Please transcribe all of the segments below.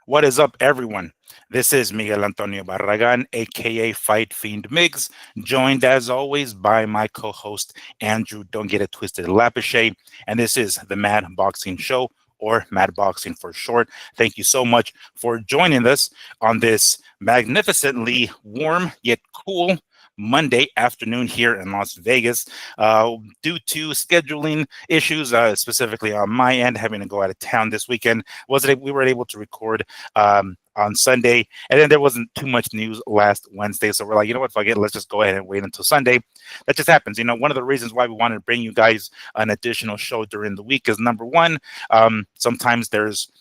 What is up, everyone? This is Miguel Antonio Barragan, aka Fight Fiend Miggs, joined as always by my co host, Andrew Don't Get It Twisted Lapiche. And this is the Mad Boxing Show, or Mad Boxing for short. Thank you so much for joining us on this magnificently warm yet cool Monday afternoon here in Las Vegas. Due to scheduling issues, specifically on my end, having to go out of town this weekend, we were able to record on Sunday, and then there wasn't too much news last Wednesday, so we're like, you know what, fuck it, let's just go ahead and wait until Sunday. That just happens. One of the reasons why we wanted to bring you guys an additional show during the week is, number one, sometimes there's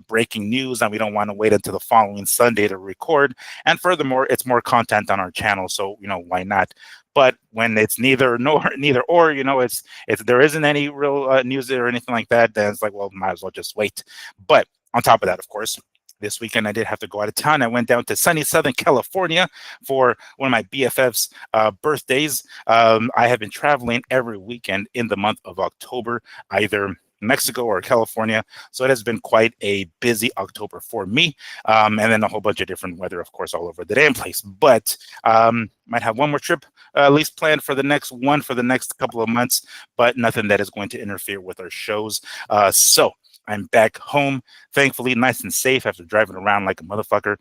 breaking news and we don't want to wait until the following Sunday to record, and furthermore, it's more content on our channel, so why not? But when it's neither or, it's there isn't any real news or anything like that, then it's like, well, might as well just wait. But on top of that, of course, this weekend I did have to go out of town. I went down to sunny Southern California for one of my BFF's birthdays. I have been traveling every weekend in the month of October, either Mexico or California. So it has been quite a busy October for me. And then a whole bunch of different weather, of course, all over the damn place. But might have one more trip at least planned for the next couple of months, but nothing that is going to interfere with our shows. So I'm back home, thankfully, nice and safe after driving around like a motherfucker.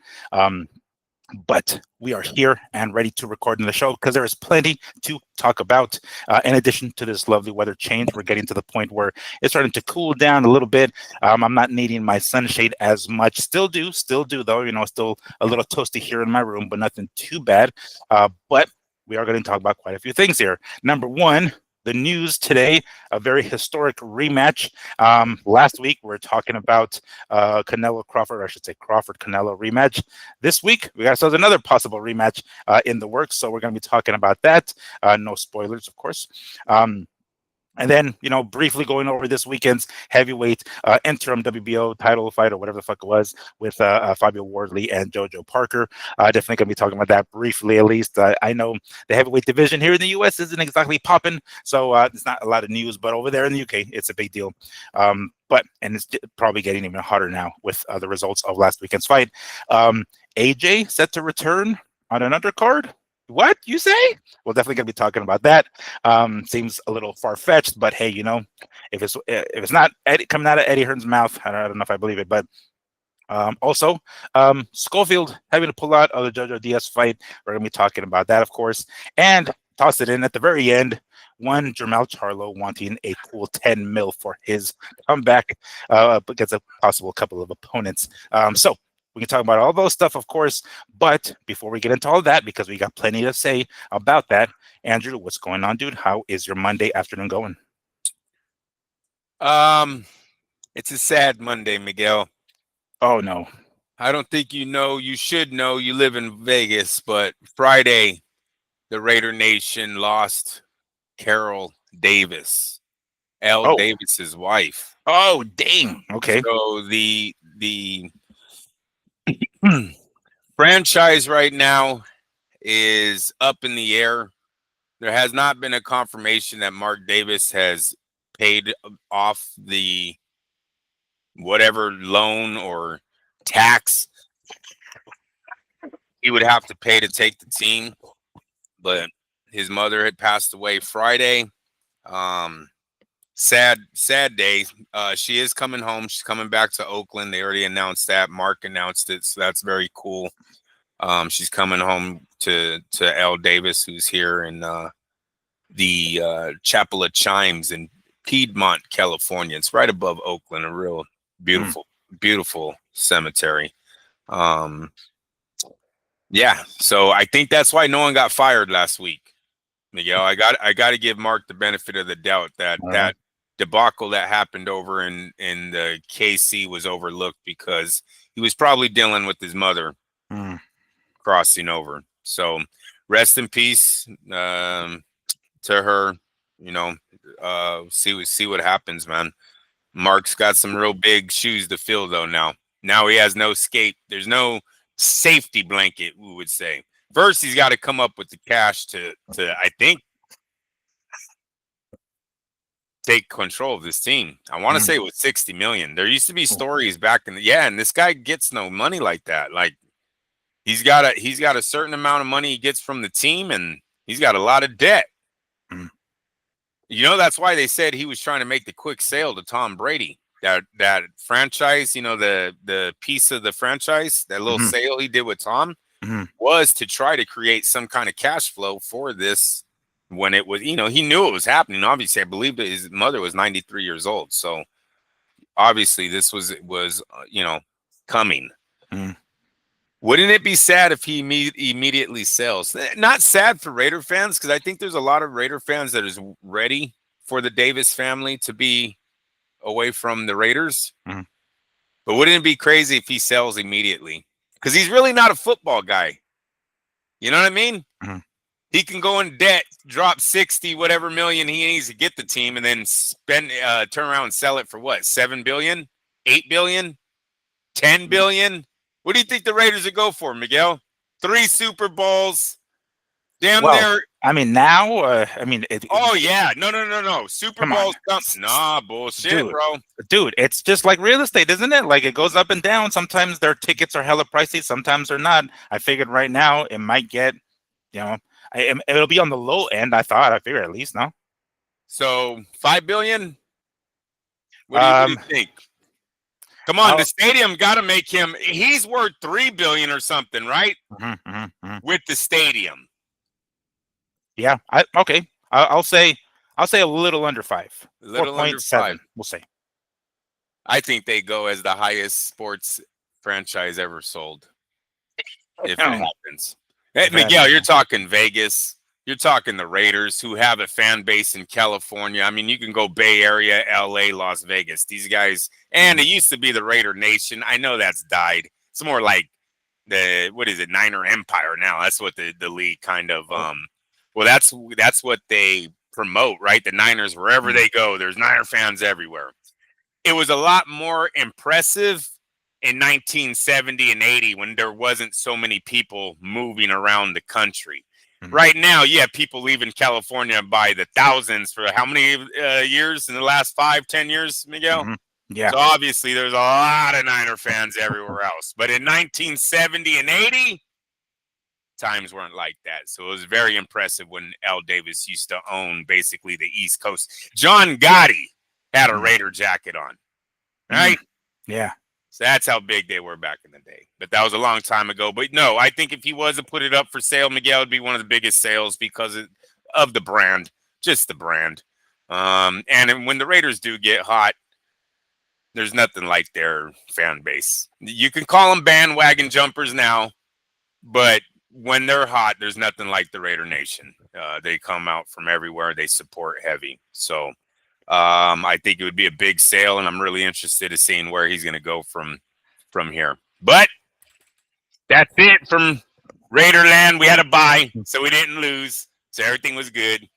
But we are here and ready to record in the show because there is plenty to talk about. In addition to this lovely weather change, we're getting to the point where it's starting to cool down a little bit. I'm not needing my sunshade as much. Still do though. Still a little toasty here in my room, but nothing too bad. But we are going to talk about quite a few things here. Number one, the news today, a very historic rematch. Last week, we were talking about Canelo Crawford, or I should say Crawford Canelo rematch. This week, we got ourselves another possible rematch in the works, so we're going to be talking about that. No spoilers, of course. And then, briefly going over this weekend's heavyweight interim WBO title fight, or whatever the fuck it was, with Fabio Wardley and Jojo Parker. Definitely going to be talking about that briefly, at least. I know the heavyweight division here in the U.S. isn't exactly popping, so it's not a lot of news. But over there in the U.K., it's a big deal. And it's probably getting even hotter now with the results of last weekend's fight. AJ set to return on an undercard. What you say? We're definitely gonna be talking about that. Seems a little far fetched, but hey, if it's not Eddie, coming out of Eddie Hearn's mouth, I don't know if I believe it. But also, Schofield having to pull out of the Jojo Diaz fight. We're gonna be talking about that, of course, and toss it in at the very end. One Jermell Charlo wanting a cool 10 mil for his comeback against a possible couple of opponents. So we can talk about all those stuff, of course, but before we get into all that, because we got plenty to say about that, Andrew, what's going on, dude? How is your Monday afternoon going? It's a sad Monday, Miguel. Oh, no. I don't think you should know, you live in Vegas, but Friday, the Raider Nation lost Carol Davis, L. Oh. Davis's wife. Oh, dang. Okay. So the franchise right now is up in the air. There has not been a confirmation that Mark Davis has paid off the whatever loan or tax he would have to pay to take the team. But his mother had passed away Friday. Sad day. She is coming home. She's coming back to Oakland. They already announced that. Mark announced it, so that's very cool. She's coming home to L. Davis, who's here in the Chapel of Chimes in Piedmont, California. It's right above Oakland. A real beautiful cemetery. Yeah, so I think that's why no one got fired last week. Miguel, I got to give Mark the benefit of the doubt that that debacle that happened over in the KC was overlooked because he was probably dealing with his mother crossing over. So rest in peace to her. See what happens, man. Mark's got some real big shoes to fill though now. Now he has no escape. There's no safety blanket, we would say. First, he's got to come up with the cash to I think take control of this team. I want to say it was 60 million. There used to be Oh. stories back in the, and this guy gets no money like that. Like he's got a certain amount of money he gets from the team, and he's got a lot of debt. Mm. You know, that's why they said he was trying to make the quick sale to Tom Brady. That franchise, you know, the piece of the franchise, that little sale he did with Tom was to try to create some kind of cash flow for this when it was, you know, he knew it was happening. Obviously, I believe that his mother was 93 years old. So obviously this was you know, coming. Wouldn't it be sad if he immediately sells? Not sad for Raider fans, because I think there's a lot of Raider fans that is ready for the Davis family to be away from the Raiders. But wouldn't it be crazy if he sells immediately? Because he's really not a football guy. You know what I mean? He can go in debt, drop 60 whatever million he needs to get the team, and then turn around and sell it for what? 7 billion, 8 billion, 10 billion. What do you think the Raiders would go for, Miguel? 3 Super Bowls. Damn near. I mean, now, I mean, oh yeah, no. Super Bowls come. Nah, bullshit, bro. Dude, it's just like real estate, isn't it? Like it goes up and down. Sometimes their tickets are hella pricey. Sometimes they're not. I figured right now it might get, you know, it'll be on the low end. I figure at least, no. So 5 billion. What do you think? Come on, the stadium got to make him. He's worth 3 billion or something, right? With the stadium. Yeah. Okay. I'll say a little under 5. A little under 5. We'll say. I think they go as the highest sports franchise ever sold. If it happens. Hey, Miguel, you're talking Vegas. You're talking the Raiders, who have a fan base in California. I mean, you can go Bay Area, LA, Las Vegas. These guys, and it used to be the Raider Nation. I know that's died. It's more like the, what is it, Niner Empire now. That's what the league kind of well, that's what they promote, right? The Niners, wherever they go, there's Niner fans everywhere. It was a lot more impressive in 1970 and 80 when there wasn't so many people moving around the country. Right now, you have people leaving California by the thousands for how many years in the last 5-10 years, Miguel? Yeah. So obviously there's a lot of Niner fans everywhere else. But in 1970 and 80, times weren't like that. So it was very impressive when Al Davis used to own basically the East Coast. John Gotti had a Raider jacket on, right? Yeah. So that's how big they were back in the day. But that was a long time ago. But no, I think if he was to put it up for sale, Miguel would be one of the biggest sales because of the brand, just the brand. And when the Raiders do get hot, there's nothing like their fan base. You can call them bandwagon jumpers now, but when they're hot, there's nothing like the Raider Nation. They come out from everywhere. They support heavy. So I think it would be a big sale, and I'm really interested in seeing where he's going to go from here. But that's it from Raiderland. We had a bye, so we didn't lose. So everything was good.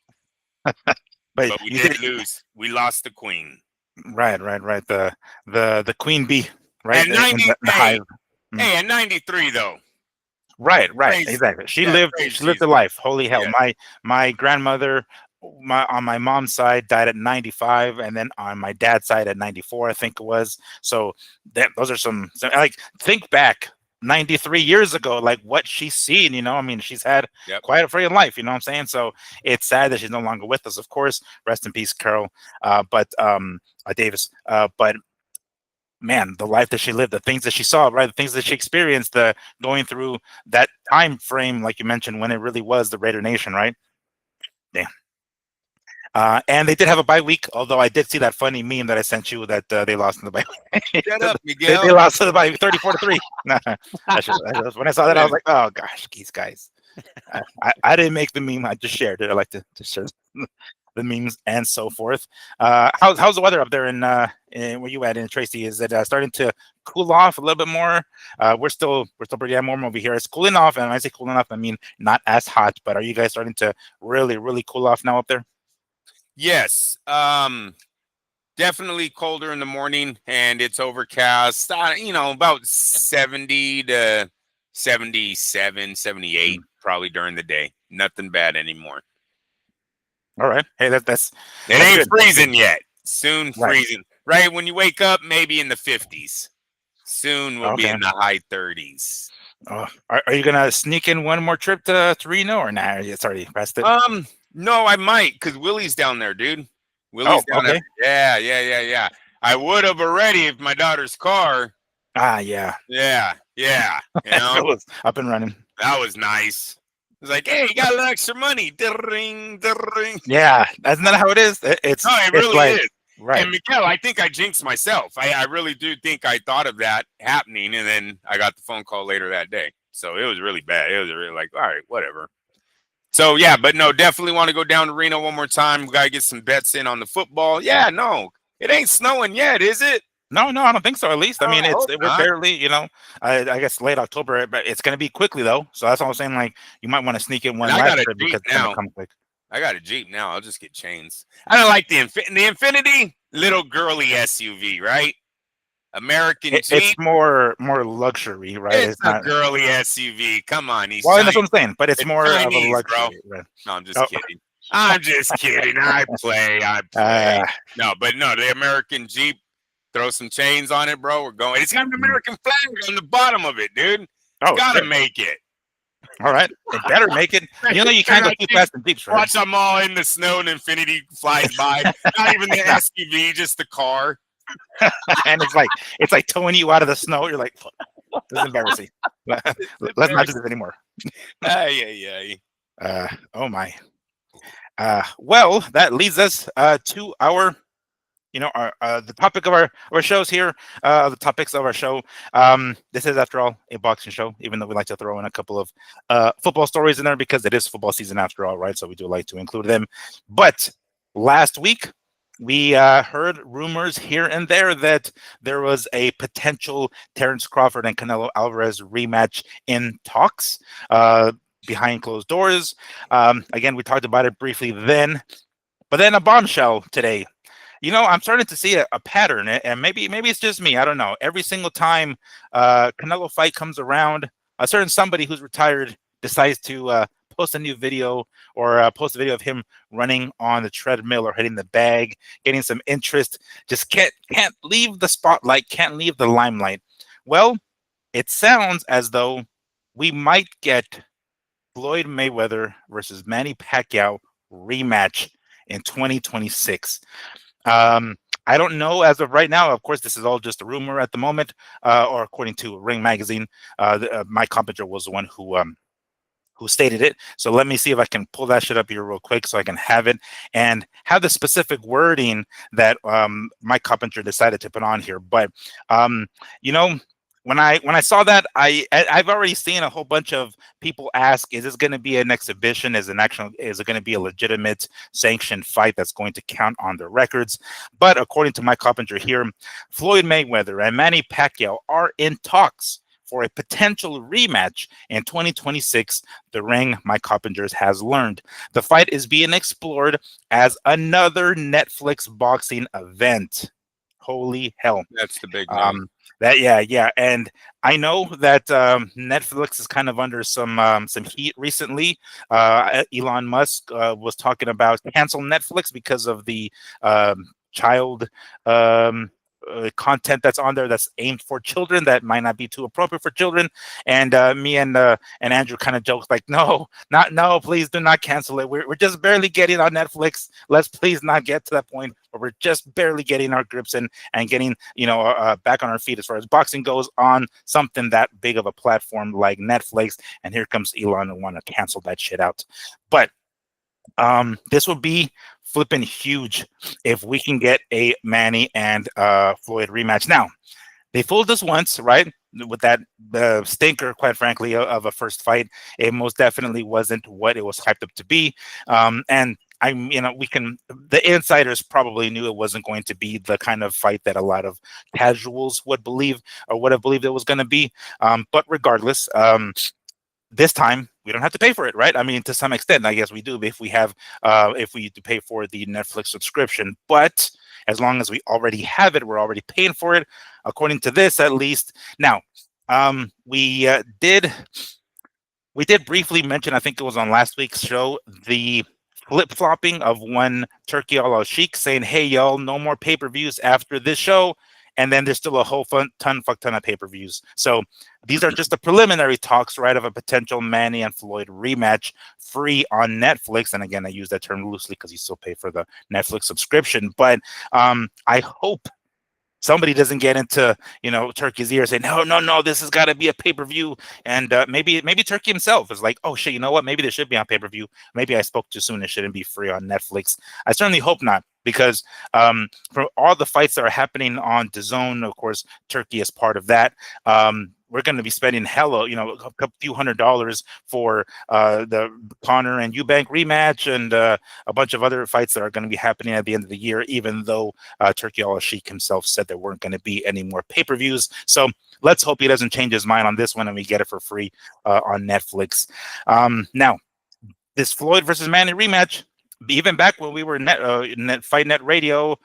But we did lose. We lost the queen. Right. The queen bee. Right. And 90, hey, at 93 though. Right. Exactly. She lived the life. Holy hell. Yeah. My grandmother on my mom's side died at 95, and then on my dad's side at 94, I think it was. So those are some like, think back 93 years ago, like what she's seen, you know. I mean, she's had quite a freaking life, you know what I'm saying? So it's sad that she's no longer with us, of course. Rest in peace, Carol. But Davis. But man, the life that she lived, the things that she saw, right, the things that she experienced, the going through that time frame, like you mentioned, when it really was the Raider Nation, right? Damn. And they did have a bye week, although I did see that funny meme that I sent you that they lost in the bye week. Shut up, Miguel. They lost to the bye week 34-3. Nah, when I saw that, I was like, oh gosh, these guys. I didn't make the meme. I just shared it. I like to share the memes and so forth. How's the weather up there in where you at in Tracy? Is it starting to cool off a little bit more? We're still pretty warm over here. It's cooling off, and when I say cooling off, I mean not as hot. But are you guys starting to really cool off now up there? Yes, definitely colder in the morning, and it's overcast. You know, about 70 to 77, 78 probably during the day. Nothing bad anymore. All right. Hey, It that's ain't good. That's good. freezing yet. Soon Right. freezing. Right when you wake up, maybe in the 50s. Soon we'll be Okay. in the high 30s. Are you gonna sneak in one more trip to Reno or nah? It's already past it. No, I might, because Willie's down there, dude. Oh, Willie's down there. okay. Yeah, yeah, yeah, yeah. I would have already if my daughter's car. Ah, yeah. Yeah, yeah. You If know, it was up and running. that was nice. It's like, hey, you got a little extra money. Ding, ding. Yeah, isn't that how it is? No, it It's really like is. right. And Miguel, I think I jinxed myself. I really do think I thought of that happening, and then I got the phone call later that day. So it was really bad. It was really like, all right, whatever. So yeah, but no, definitely want to go down to Reno one more time. We gotta get some bets in on the football. Yeah, no, it ain't snowing yet, is it? No, no, I don't think so. At least, I Oh, mean, I hope we're not. barely, I guess late October, but it's gonna be quickly though. So that's all I'm saying. Like, you might want to sneak in And one I last got a trip Jeep because it's gonna now. come quick. I got a Jeep now. I'll just get chains. I don't like the Infinity, little girly SUV, right? American It's Jeep. more luxury, right? It's It's a not. girly SUV. Come on, he's Well, and that's Chinese. what I'm saying. But it's It's more of a Chinese, bro. luxury, right? No, I'm just Oh, kidding. I'm just kidding. I play. I play. uh, No, but no, the American Jeep. Throw some chains on it, bro. We're going. It's got an mm. American flag on the bottom of it, dude. It's Oh got to shit! make it. All right, it better make it. You And can't go I too think fast in Jeeps, right? watch them all in the snow and Infinity flies by. Not even the No. SUV, just the car. And it's like towing you out of the snow. You're like, "Fuck, this is embarrassing. Let's not do this anymore." Ay, ay, ay. Oh my. Well, that leads us to our our the topic of our shows here, the topics of our show. This is, after all, a boxing show, even though we like to throw in a couple of football stories in there because it is football season after all, right? So we do like to include them. But last week we heard rumors here and there that there was a potential Terrence Crawford and Canelo Alvarez rematch in talks behind closed doors. Again, we talked about it briefly then, but then a bombshell today. I'm starting to see a pattern, and maybe it's just me. I don't know. Every single time Canelo fight comes around, a certain somebody who's retired decides to post a new video or post a video of him running on the treadmill or hitting the bag, getting some interest. Just can't leave the spotlight, can't leave the limelight. Well, it sounds as though we might get Floyd Mayweather versus Manny Pacquiao rematch in 2026. I don't know as of right now. Of course, this is all just a rumor at the moment, or according to Ring Magazine. Mike Coppinger was the one who stated it. So let me see if I can pull that shit up here real quick so I can have it and have the specific wording that Mike Coppinger decided to put on here. But you know, when I saw that, I've already seen a whole bunch of people ask, is this going to be an exhibition? Is it going to be a legitimate sanctioned fight that's going to count on the records? But according to Mike Coppinger here, Floyd Mayweather and Manny Pacquiao are in talks for a potential rematch in 2026. The Ring, Mike Coppinger has learned. The fight is being explored as another Netflix boxing event. Holy hell. That's the big news. Yeah. And I know that Netflix is kind of under some heat recently. Elon Musk was talking about cancel Netflix because of the child content that's on there that's aimed for children that might not be too appropriate for children. And me and Andrew kind of joked like, no, please do not cancel it. We're just barely getting on Netflix. Let's please not get to that point where we're just barely getting our grips and getting back on our feet as far as boxing goes on something that big of a platform like Netflix. And here comes Elon and want to cancel that shit out. But this would be flipping huge if we can get a Manny and Floyd rematch. Now, they fooled us once, right? With that the stinker, quite frankly, of a first fight. It most definitely wasn't what it was hyped up to be. And the insiders probably knew it wasn't going to be the kind of fight that a lot of casuals would believe or would have believed it was going to be. But regardless, this time we don't have to pay for it, right? I mean, to some extent, I guess we do if we do pay for the Netflix subscription. But as long as we already have it, we're already paying for it, according to this, at least. Now, we did briefly mention, I think it was on last week's show, the flip-flopping of one Turkey Al Sheikh saying, hey, y'all, no more pay-per-views after this show. And then there's still a whole ton of pay-per-views. So these are just the preliminary talks, right, of a potential Manny and Floyd rematch free on Netflix. And again, I use that term loosely because you still pay for the Netflix subscription. But I hope somebody doesn't get into Turkey's ear saying no, this has got to be a pay-per-view. And maybe Turkey himself is like, oh shit, you know what, maybe this should be on pay-per-view. Maybe I spoke too soon, it shouldn't be free on Netflix. I certainly hope not, because for all the fights that are happening on DAZN, of course Turkey is part of that. We're going to be spending a few $100s for the Conor and Eubank rematch and a bunch of other fights that are going to be happening at the end of the year, even though Turkey Al Sheikh himself said there weren't going to be any more pay-per-views. So let's hope he doesn't change his mind on this one and we get it for free on Netflix. Now, this Floyd versus Manny rematch, even back when we were Fight Net Radio,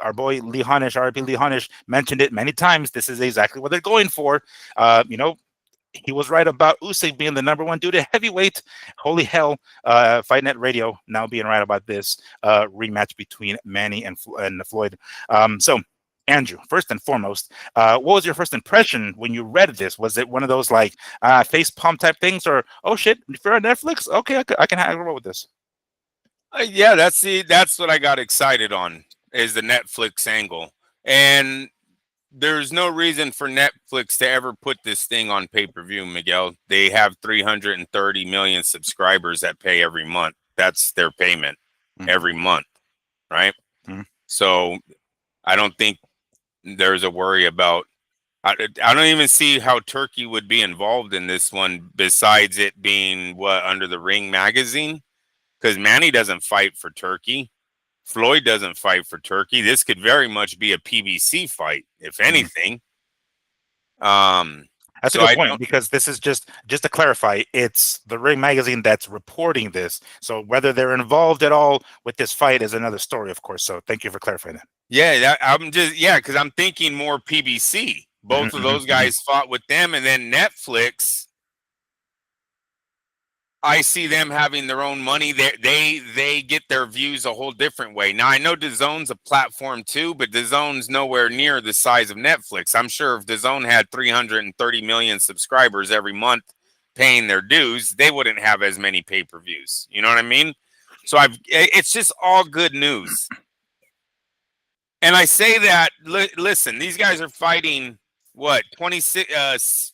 our boy Lee Honish, RIP Lee Honish, mentioned it many times. This is exactly what they're going for. He was right about Usyk being the number one dude at heavyweight. Holy hell, Fight Net Radio now being right about this rematch between Manny and Floyd. So, Andrew, first and foremost, what was your first impression when you read this? Was it one of those like face palm type things, or oh shit, if you're on Netflix, okay, I can hang roll with this? Yeah, that's what I got excited on, is the Netflix angle. And there's no reason for Netflix to ever put this thing on pay-per-view, Miguel. They have 330 million subscribers that pay every month. That's their payment every month, right? So I don't think there's a worry about. I don't even see how Turkey would be involved in this one, besides it being under the Ring magazine, because Manny doesn't fight for Turkey. Floyd doesn't fight for Turkey. This could very much be a PBC fight, if anything. That's a good point, because this is just to clarify, it's the Ring magazine that's reporting this. So whether they're involved at all with this fight is another story, of course. So thank you for clarifying that. Yeah, because I'm thinking more PBC. Both of those guys fought with them, and then Netflix, I see them having their own money. They get their views a whole different way. Now, I know DAZN's a platform too, but DAZN's nowhere near the size of Netflix. I'm sure if DAZN had 330 million subscribers every month paying their dues, they wouldn't have as many pay-per-views. You know what I mean? So it's just all good news. And I say that, listen, these guys are fighting, 26...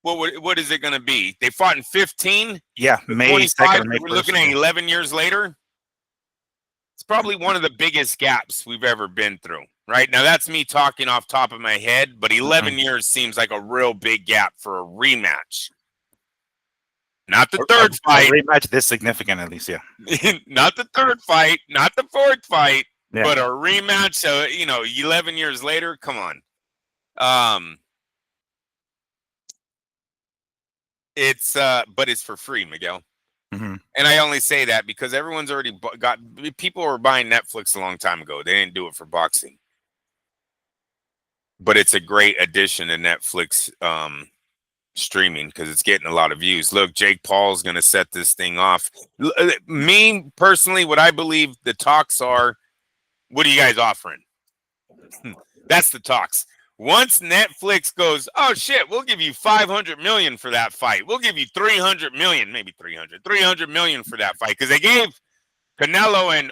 What is it going to be? They fought in 15? Yeah, May 2nd. We're looking at 11 years later. It's probably one of the biggest gaps we've ever been through. Right now, that's me talking off top of my head, but 11 years seems like a real big gap for a rematch. Not the third fight. A rematch this significant, at least, yeah. Not the third fight, not the fourth fight, but a rematch. So 11 years later, come on. But it's for free, Miguel. And I only say that because everyone's already people were buying Netflix a long time ago. They didn't do it for boxing. But it's a great addition to Netflix streaming because it's getting a lot of views. Look, Jake Paul's going to set this thing off. Me, personally, what I believe the talks are, what are you guys offering? That's the talks. Once Netflix goes, oh shit, we'll give you 500 million for that fight. We'll give you 300 million, maybe 300 million for that fight. Because they gave Canelo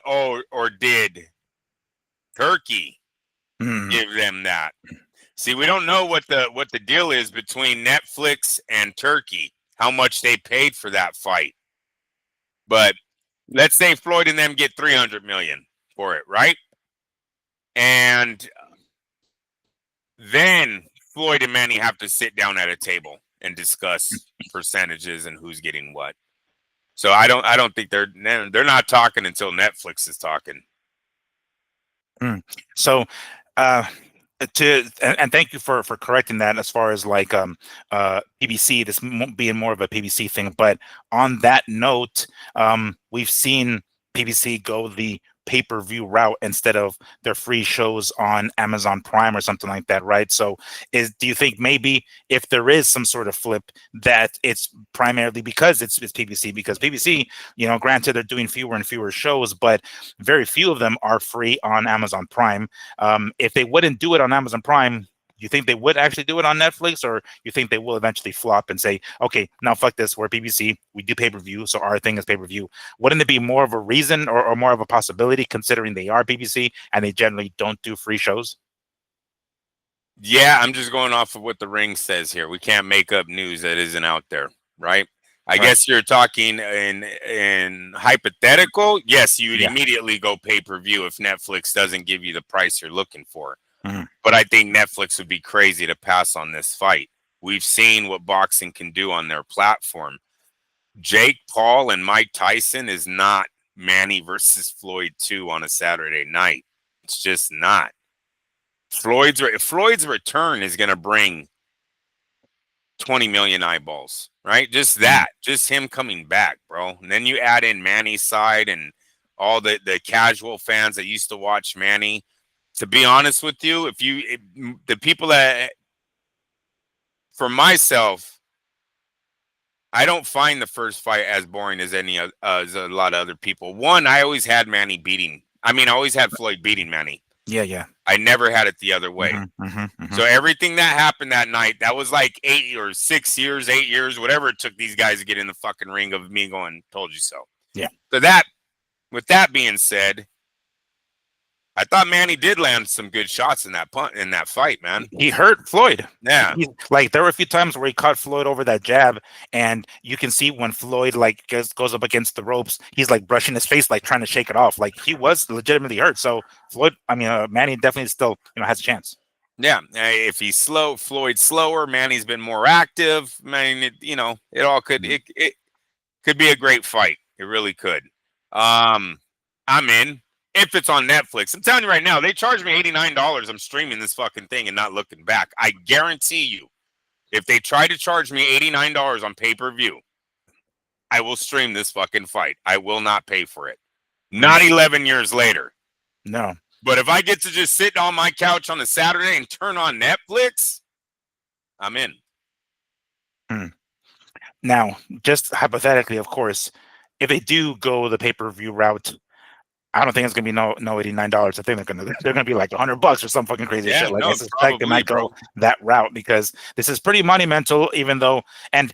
or did Turkey give them that. See, we don't know what the deal is between Netflix and Turkey, how much they paid for that fight. But let's say Floyd and them get 300 million for it, right? And then Floyd and Manny have to sit down at a table and discuss percentages and who's getting what. So I don't think they're not talking until Netflix is talking. So and thank you for correcting that as far as like PBC, this being more of a PBC thing. But on that note, we've seen PBC go the pay-per-view route instead of their free shows on Amazon Prime or something like that, right? So do you think maybe if there is some sort of flip that it's primarily because it's PBC, because PBC, granted they're doing fewer and fewer shows, but very few of them are free on Amazon Prime. If they wouldn't do it on Amazon Prime, you think they would actually do it on Netflix, or you think they will eventually flop and say, okay, now fuck this, we're BBC, we do pay-per-view, so our thing is pay-per-view? Wouldn't it be more of a reason or more of a possibility, considering they are BBC and they generally don't do free shows? Yeah, I'm just going off of what the ring says here. We can't make up news that isn't out there, right? I guess you're talking in hypothetical. Yes, you would immediately go pay-per-view if Netflix doesn't give you the price you're looking for. But I think Netflix would be crazy to pass on this fight. We've seen what boxing can do on their platform. Jake Paul and Mike Tyson is not Manny versus Floyd 2 on a Saturday night. It's just not. Floyd's return is going to bring 20 million eyeballs, right? Just that, just him coming back, bro. And then you add in Manny's side and all the casual fans that used to watch Manny. To be honest with you, the people that, for myself, I don't find the first fight as boring as as a lot of other people. One, I always had Manny beating. I always had Floyd beating Manny. Yeah. I never had it the other way. So everything that happened that night, that was like 8 or 6 years, 8 years, whatever it took these guys to get in the fucking ring, of me going, told you so. Yeah. So with that being said, I thought Manny did land some good shots in that fight, man. He hurt Floyd. Yeah. Like, there were a few times where he caught Floyd over that jab, and you can see when Floyd goes up against the ropes, he's like brushing his face, like trying to shake it off. Like, he was legitimately hurt. So Manny definitely still has a chance. Yeah, if he's slow, Floyd's slower. Manny's been more active. It all could it could be a great fight. It really could. I'm in. If it's on Netflix, I'm telling you right now, they charge me $89. I'm streaming this fucking thing and not looking back. I guarantee you, if they try to charge me $89 on pay-per-view, I will stream this fucking fight. I will not pay for it. Not 11 years later. No. But if I get to just sit on my couch on a Saturday and turn on Netflix, I'm in. Now, just hypothetically, of course, if they do go the pay-per-view route, I don't think it's gonna be no $89. I think they're gonna be like $100 or some fucking crazy shit. Like, I suspect they might go that route, because this is pretty monumental. Even though, and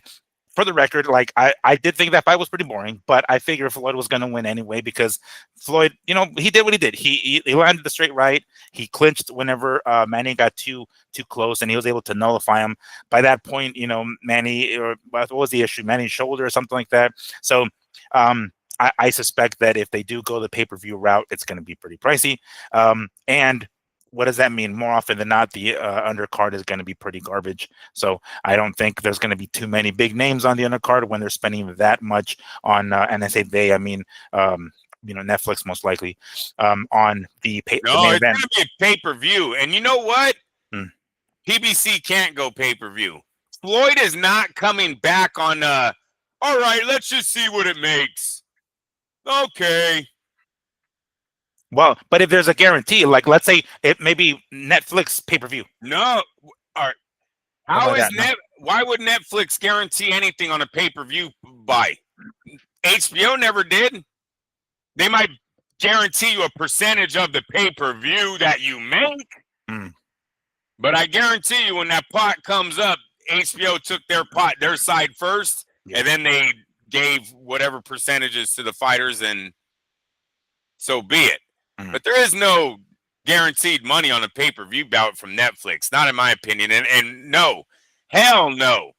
for the record, like, I did think that fight was pretty boring, but I figured Floyd was gonna win anyway, because Floyd, he did what he did. He landed the straight right. He clinched whenever Manny got too close, and he was able to nullify him. By that point, Manny, or what was the issue? Manny's shoulder or something like that. So I suspect that if they do go the pay-per-view route, it's going to be pretty pricey. And what does that mean? More often than not, the undercard is going to be pretty garbage. So I don't think there's going to be too many big names on the undercard when they're spending that much on, and I say they, I mean, Netflix most likely, on the main it's event. going to be a pay-per-view. And you know what? PBC can't go pay-per-view. Floyd is not coming back on, all right, let's just see what it makes. Okay. Well, but if there's a guarantee, like, let's say it maybe Netflix pay-per-view. No. All right. Why would Netflix guarantee anything on a pay-per-view buy? HBO never did. They might guarantee you a percentage of the pay-per-view that you make. But I guarantee you, when that pot comes up, HBO took their side first, and then they gave whatever percentages to the fighters, and so be it. But there is no guaranteed money on a pay-per-view bout from Netflix, not in my opinion. And no, hell no,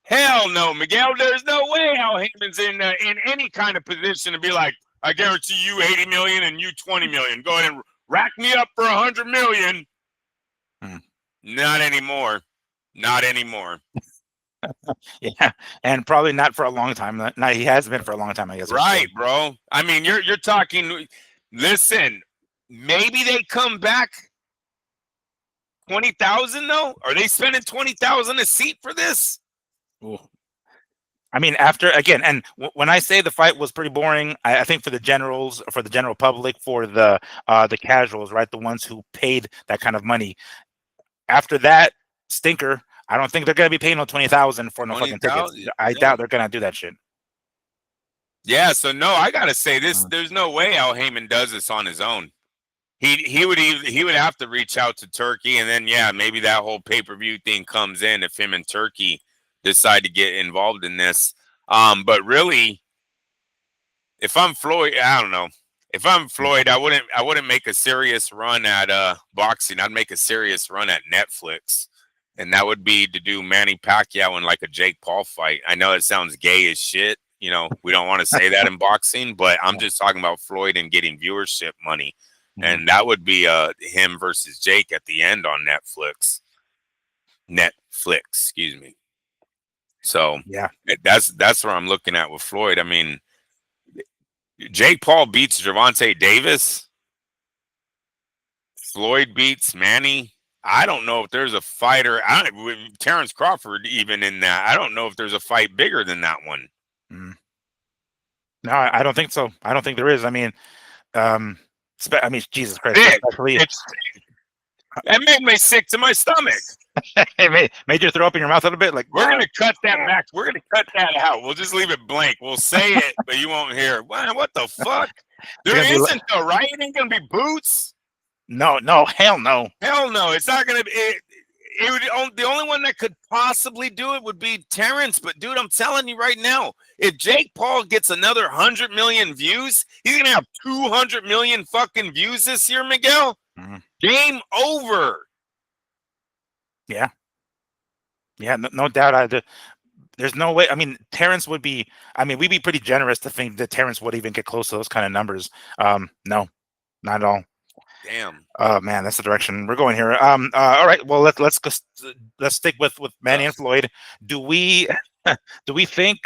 Miguel. There's no way Al Heyman's in any kind of position to be like, I guarantee you 80 million and you 20 million. Go ahead and rack me up for 100 million. Not anymore. Not anymore. Yeah, and probably not for a long time. No, he has been for a long time, I guess. Right, bro. I mean, you're talking. Listen, maybe they come back 20,000 though. Are they spending 20,000 a seat for this? Ooh. I mean, after again, and when I say the fight was pretty boring, I think for the generals, for the general public, for the casuals, right, the ones who paid that kind of money. After that stinker, I don't think they're gonna be paying no 20,000 for no fucking tickets. 20,000? I doubt they're gonna do that shit. Yeah, so no, I gotta say this. There's no way Al Heyman does this on his own. He would have to reach out to Turkey, and then yeah, maybe that whole pay-per-view thing comes in if him and Turkey decide to get involved in this. But really, if I'm Floyd, I don't know. If I'm Floyd, I wouldn't make a serious run at boxing. I'd make a serious run at Netflix, and that would be to do Manny Pacquiao in like a Jake Paul fight. I know it sounds gay as shit. You know, we don't want to say that in boxing, but I'm just talking about Floyd and getting viewership money. And that would be him versus Jake at the end on Netflix. Excuse me. So Yeah, that's where I'm looking at with Floyd. I mean, Jake Paul beats Gervonta Davis. Floyd beats Manny. I don't know if there's a fighter. Terrence Crawford even in that. I don't know if there's a fight bigger than that one. No, I don't think so. I don't think there is. I mean, Jesus Christ! That made me sick to my stomach. It made you throw up in your mouth a little bit. Like, we're gonna cut that back. We're gonna cut that out. We'll just leave it blank. We'll say it, but you won't hear it. What the fuck? There isn't though, right? It ain't gonna be Boots. No, hell no. Hell no. It's not gonna be. The only one that could possibly do it would be Terrence. But dude, I'm telling you right now, if Jake Paul gets another 100 million views, he's gonna have 200 million fucking views this year, Miguel. Game over. Yeah, no doubt. There's no way. I mean, Terrence would be. I mean, we'd be pretty generous to think that Terrence would even get close to those kind of numbers. No, not at all. Damn. Oh man, that's the direction we're going here. All right. Well, let's stick with Manny and Floyd. Do we think?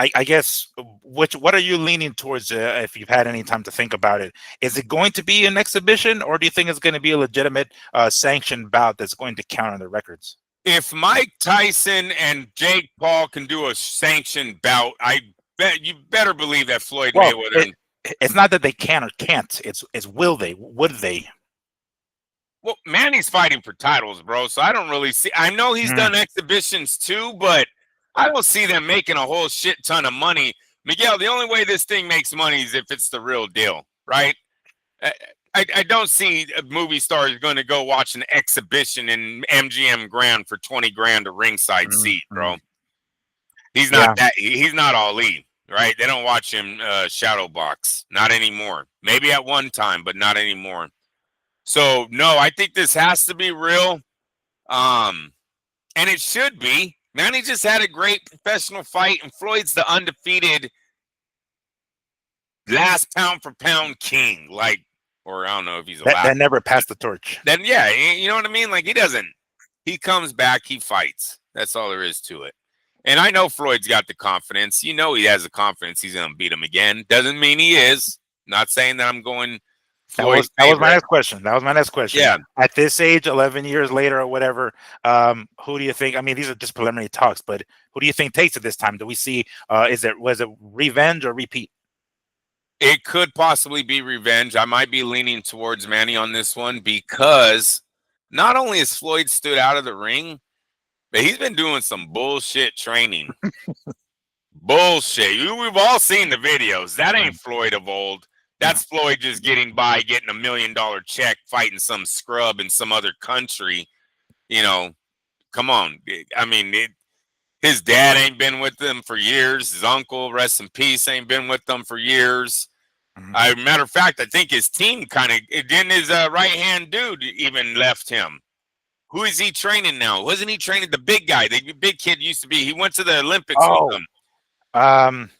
I guess what are you leaning towards if you've had any time to think about it? Is it going to be an exhibition, or do you think it's going to be a legitimate sanctioned bout that's going to count on the records? If Mike Tyson and Jake Paul can do a sanctioned bout, I bet you better believe that Floyd Mayweather. It's not that they can or can't. It's will they? Would they? Well, Manny's fighting for titles, bro. So I don't really see. I know he's done exhibitions too, but I don't see them making a whole shit ton of money. Miguel, the only way this thing makes money is if it's the real deal, right? I don't see a movie stars going to go watch an exhibition in MGM Grand for 20 grand a ringside seat, bro. He's not that. He's not Ali, right? They don't watch him shadow box. Not anymore. Maybe at one time, but not anymore. So no, I think this has to be real. And it should be. Manny just had a great professional fight, and Floyd's the undefeated last pound for pound king. Like, or I don't know if he's that never passed the torch. Then yeah, you know what I mean? Like he comes back, he fights. That's all there is to it. And I know Floyd's got the confidence. You know he has the confidence he's gonna beat him again. Doesn't mean he is. Not saying that I'm going Floyd. That was my next question. Yeah. At this age, 11 years later or whatever, who do you think? I mean, these are just preliminary talks, but who do you think takes it this time? Do we see? Was it revenge or repeat? It could possibly be revenge. I might be leaning towards Manny on this one because not only has Floyd stood out of the ring, but he's been doing some bullshit training. Bullshit. We've all seen the videos. That ain't Floyd of old. That's Floyd just getting by, getting $1 million check, fighting some scrub in some other country. You know, come on. I mean, his dad ain't been with them for years. His uncle, rest in peace, ain't been with them for years. Matter of fact, I think his team didn't his right-hand dude even left him. Who is he training now? Wasn't he training the big guy? The big kid used to be. He went to the Olympics with them.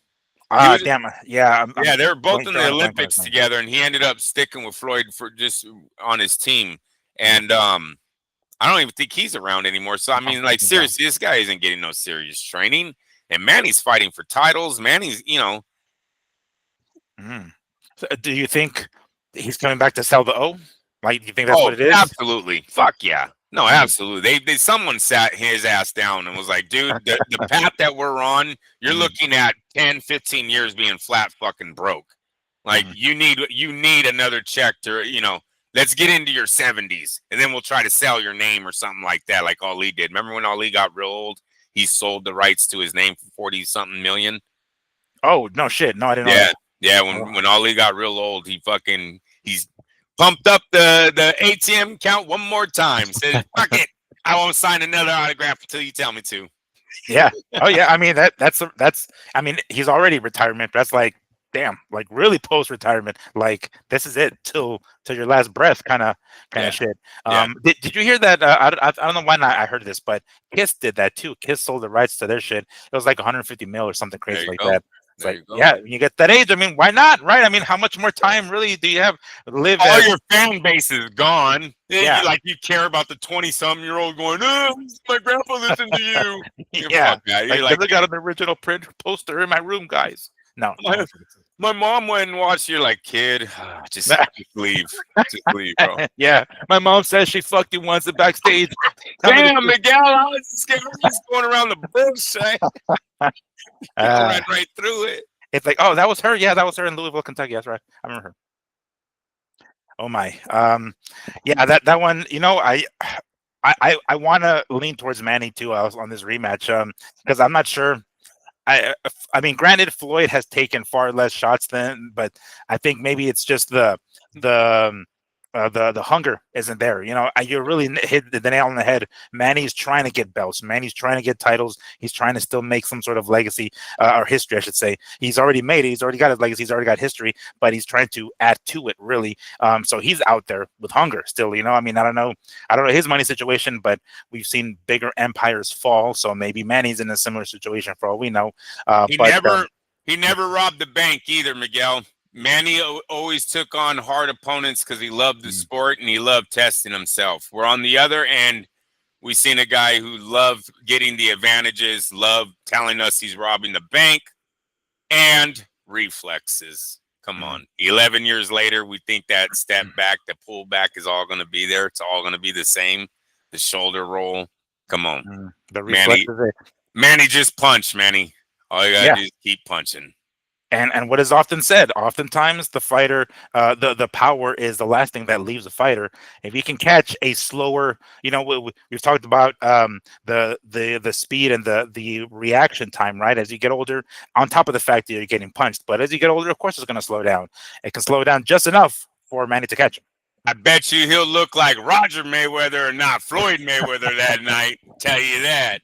Yeah, they were both in the Olympics together, and he ended up sticking with Floyd for just on his team. And I don't even think he's around anymore. So I mean, like seriously, this guy isn't getting no serious training. And Manny's fighting for titles. Manny's, you know. So do you think he's coming back to sell the O? Like, do you think that's what it is? Absolutely. Fuck yeah. No, absolutely. Someone sat his ass down and was like, dude, the path that we're on, you're looking at 10, 15 years being flat fucking broke. Like you need another check to, let's get into your 70s and then we'll try to sell your name or something like that, like Ali did. Remember when Ali got real old? He sold the rights to his name for 40 something million. Oh, no shit. No, I didn't know that. Yeah, when Ali got real old, he's pumped up the ATM count one more time. Said, fuck it. I won't sign another autograph until you tell me to. Yeah. Oh yeah. I mean that's I mean, he's already retirement. That's like, damn, like really post retirement. Like this is it till your last breath kind of shit. Did you hear that? I don't know why not I heard this, but Kiss did that too. Kiss sold the rights to their shit. It was like 150 mil or something crazy like that. It's like, yeah, when you get that age, I mean, why not, right? I mean, how much more time really do you have live? All your fan base is gone. Yeah. You care about the 20-something-year-old going, oh, my grandpa listened to you. Yeah. You're Like, I got an original print poster in my room, guys. No. My mom went and watched. You're like, kid, just leave. Just leave, bro. Yeah. My mom says she fucked you once backstage. Damn, Miguel, I was scared. Just going around the bush. Right through it. It's like, oh, that was her. Yeah, that was her in Louisville, Kentucky. That's right. I remember her. Oh my. Yeah, that one. I want to lean towards Manny too. I was on this rematch. Because I'm not sure. I mean, granted, Floyd has taken far less shots than, but I think maybe it's just the hunger isn't there. You really hit the nail on the head. Manny's trying to get belts. Manny's trying to get titles. He's trying to still make some sort of legacy or history, I should say. He's already made it. He's already got his legacy. He's already got history, but he's trying to add to it, really. So he's out there with hunger still. I mean, I don't know his money situation, but we've seen bigger empires fall. So maybe Manny's in a similar situation for all we know. He never robbed the bank either, Miguel. Manny always took on hard opponents because he loved the sport and he loved testing himself. We're on the other end. We've seen a guy who loved getting the advantages, loved telling us he's robbing the bank, and reflexes. Come on. 11 years later, we think that step back, the pull back is all going to be there. It's all going to be the same. The shoulder roll. Come on. The reflexes. Manny just punch, Manny. All you got to do is keep punching. And what is often said, oftentimes the fighter, the power is the last thing that leaves a fighter. If you can catch a slower, we've talked about the speed and the reaction time, right? As you get older, on top of the fact that you're getting punched, but as you get older, of course, it's going to slow down. It can slow down just enough for Manny to catch him. I bet you he'll look like Roger Mayweather and not Floyd Mayweather that night. Tell you that.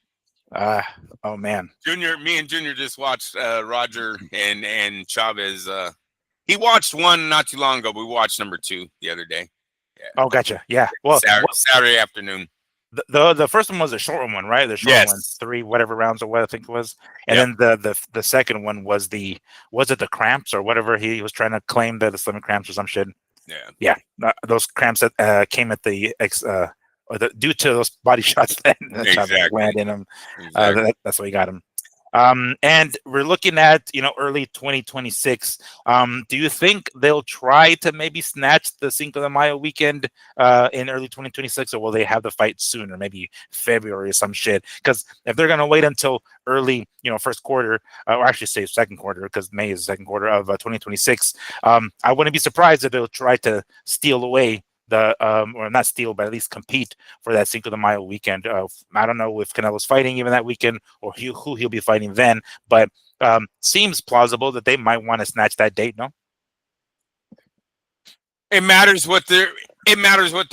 Oh man, me and Junior just watched Roger and Chavez. He watched one not too long ago, but we watched number 2 the other day. Yeah. Oh, gotcha. Yeah. Well, Saturday afternoon. The first one was a short one, right? The short one, 3 whatever rounds or what I think it was, and then the second one was it the cramps or whatever he was trying to claim the stomach cramps or some shit. Yeah. Those cramps that came at the due to those body shots that landed in him. That's why he got him. And we're looking at early 2026. Do you think they'll try to maybe snatch the Cinco de Mayo weekend in early 2026, or will they have the fight sooner, maybe February or some shit? Because if they're gonna wait until early, first quarter, or actually say second quarter, because May is the second quarter of 2026, I wouldn't be surprised if they'll try to steal away or not steal, but at least compete for that Cinco de Mayo weekend. I don't know if Canelo's fighting even that weekend or who he'll be fighting then, but seems plausible that they might want to snatch that date. No, it matters what they're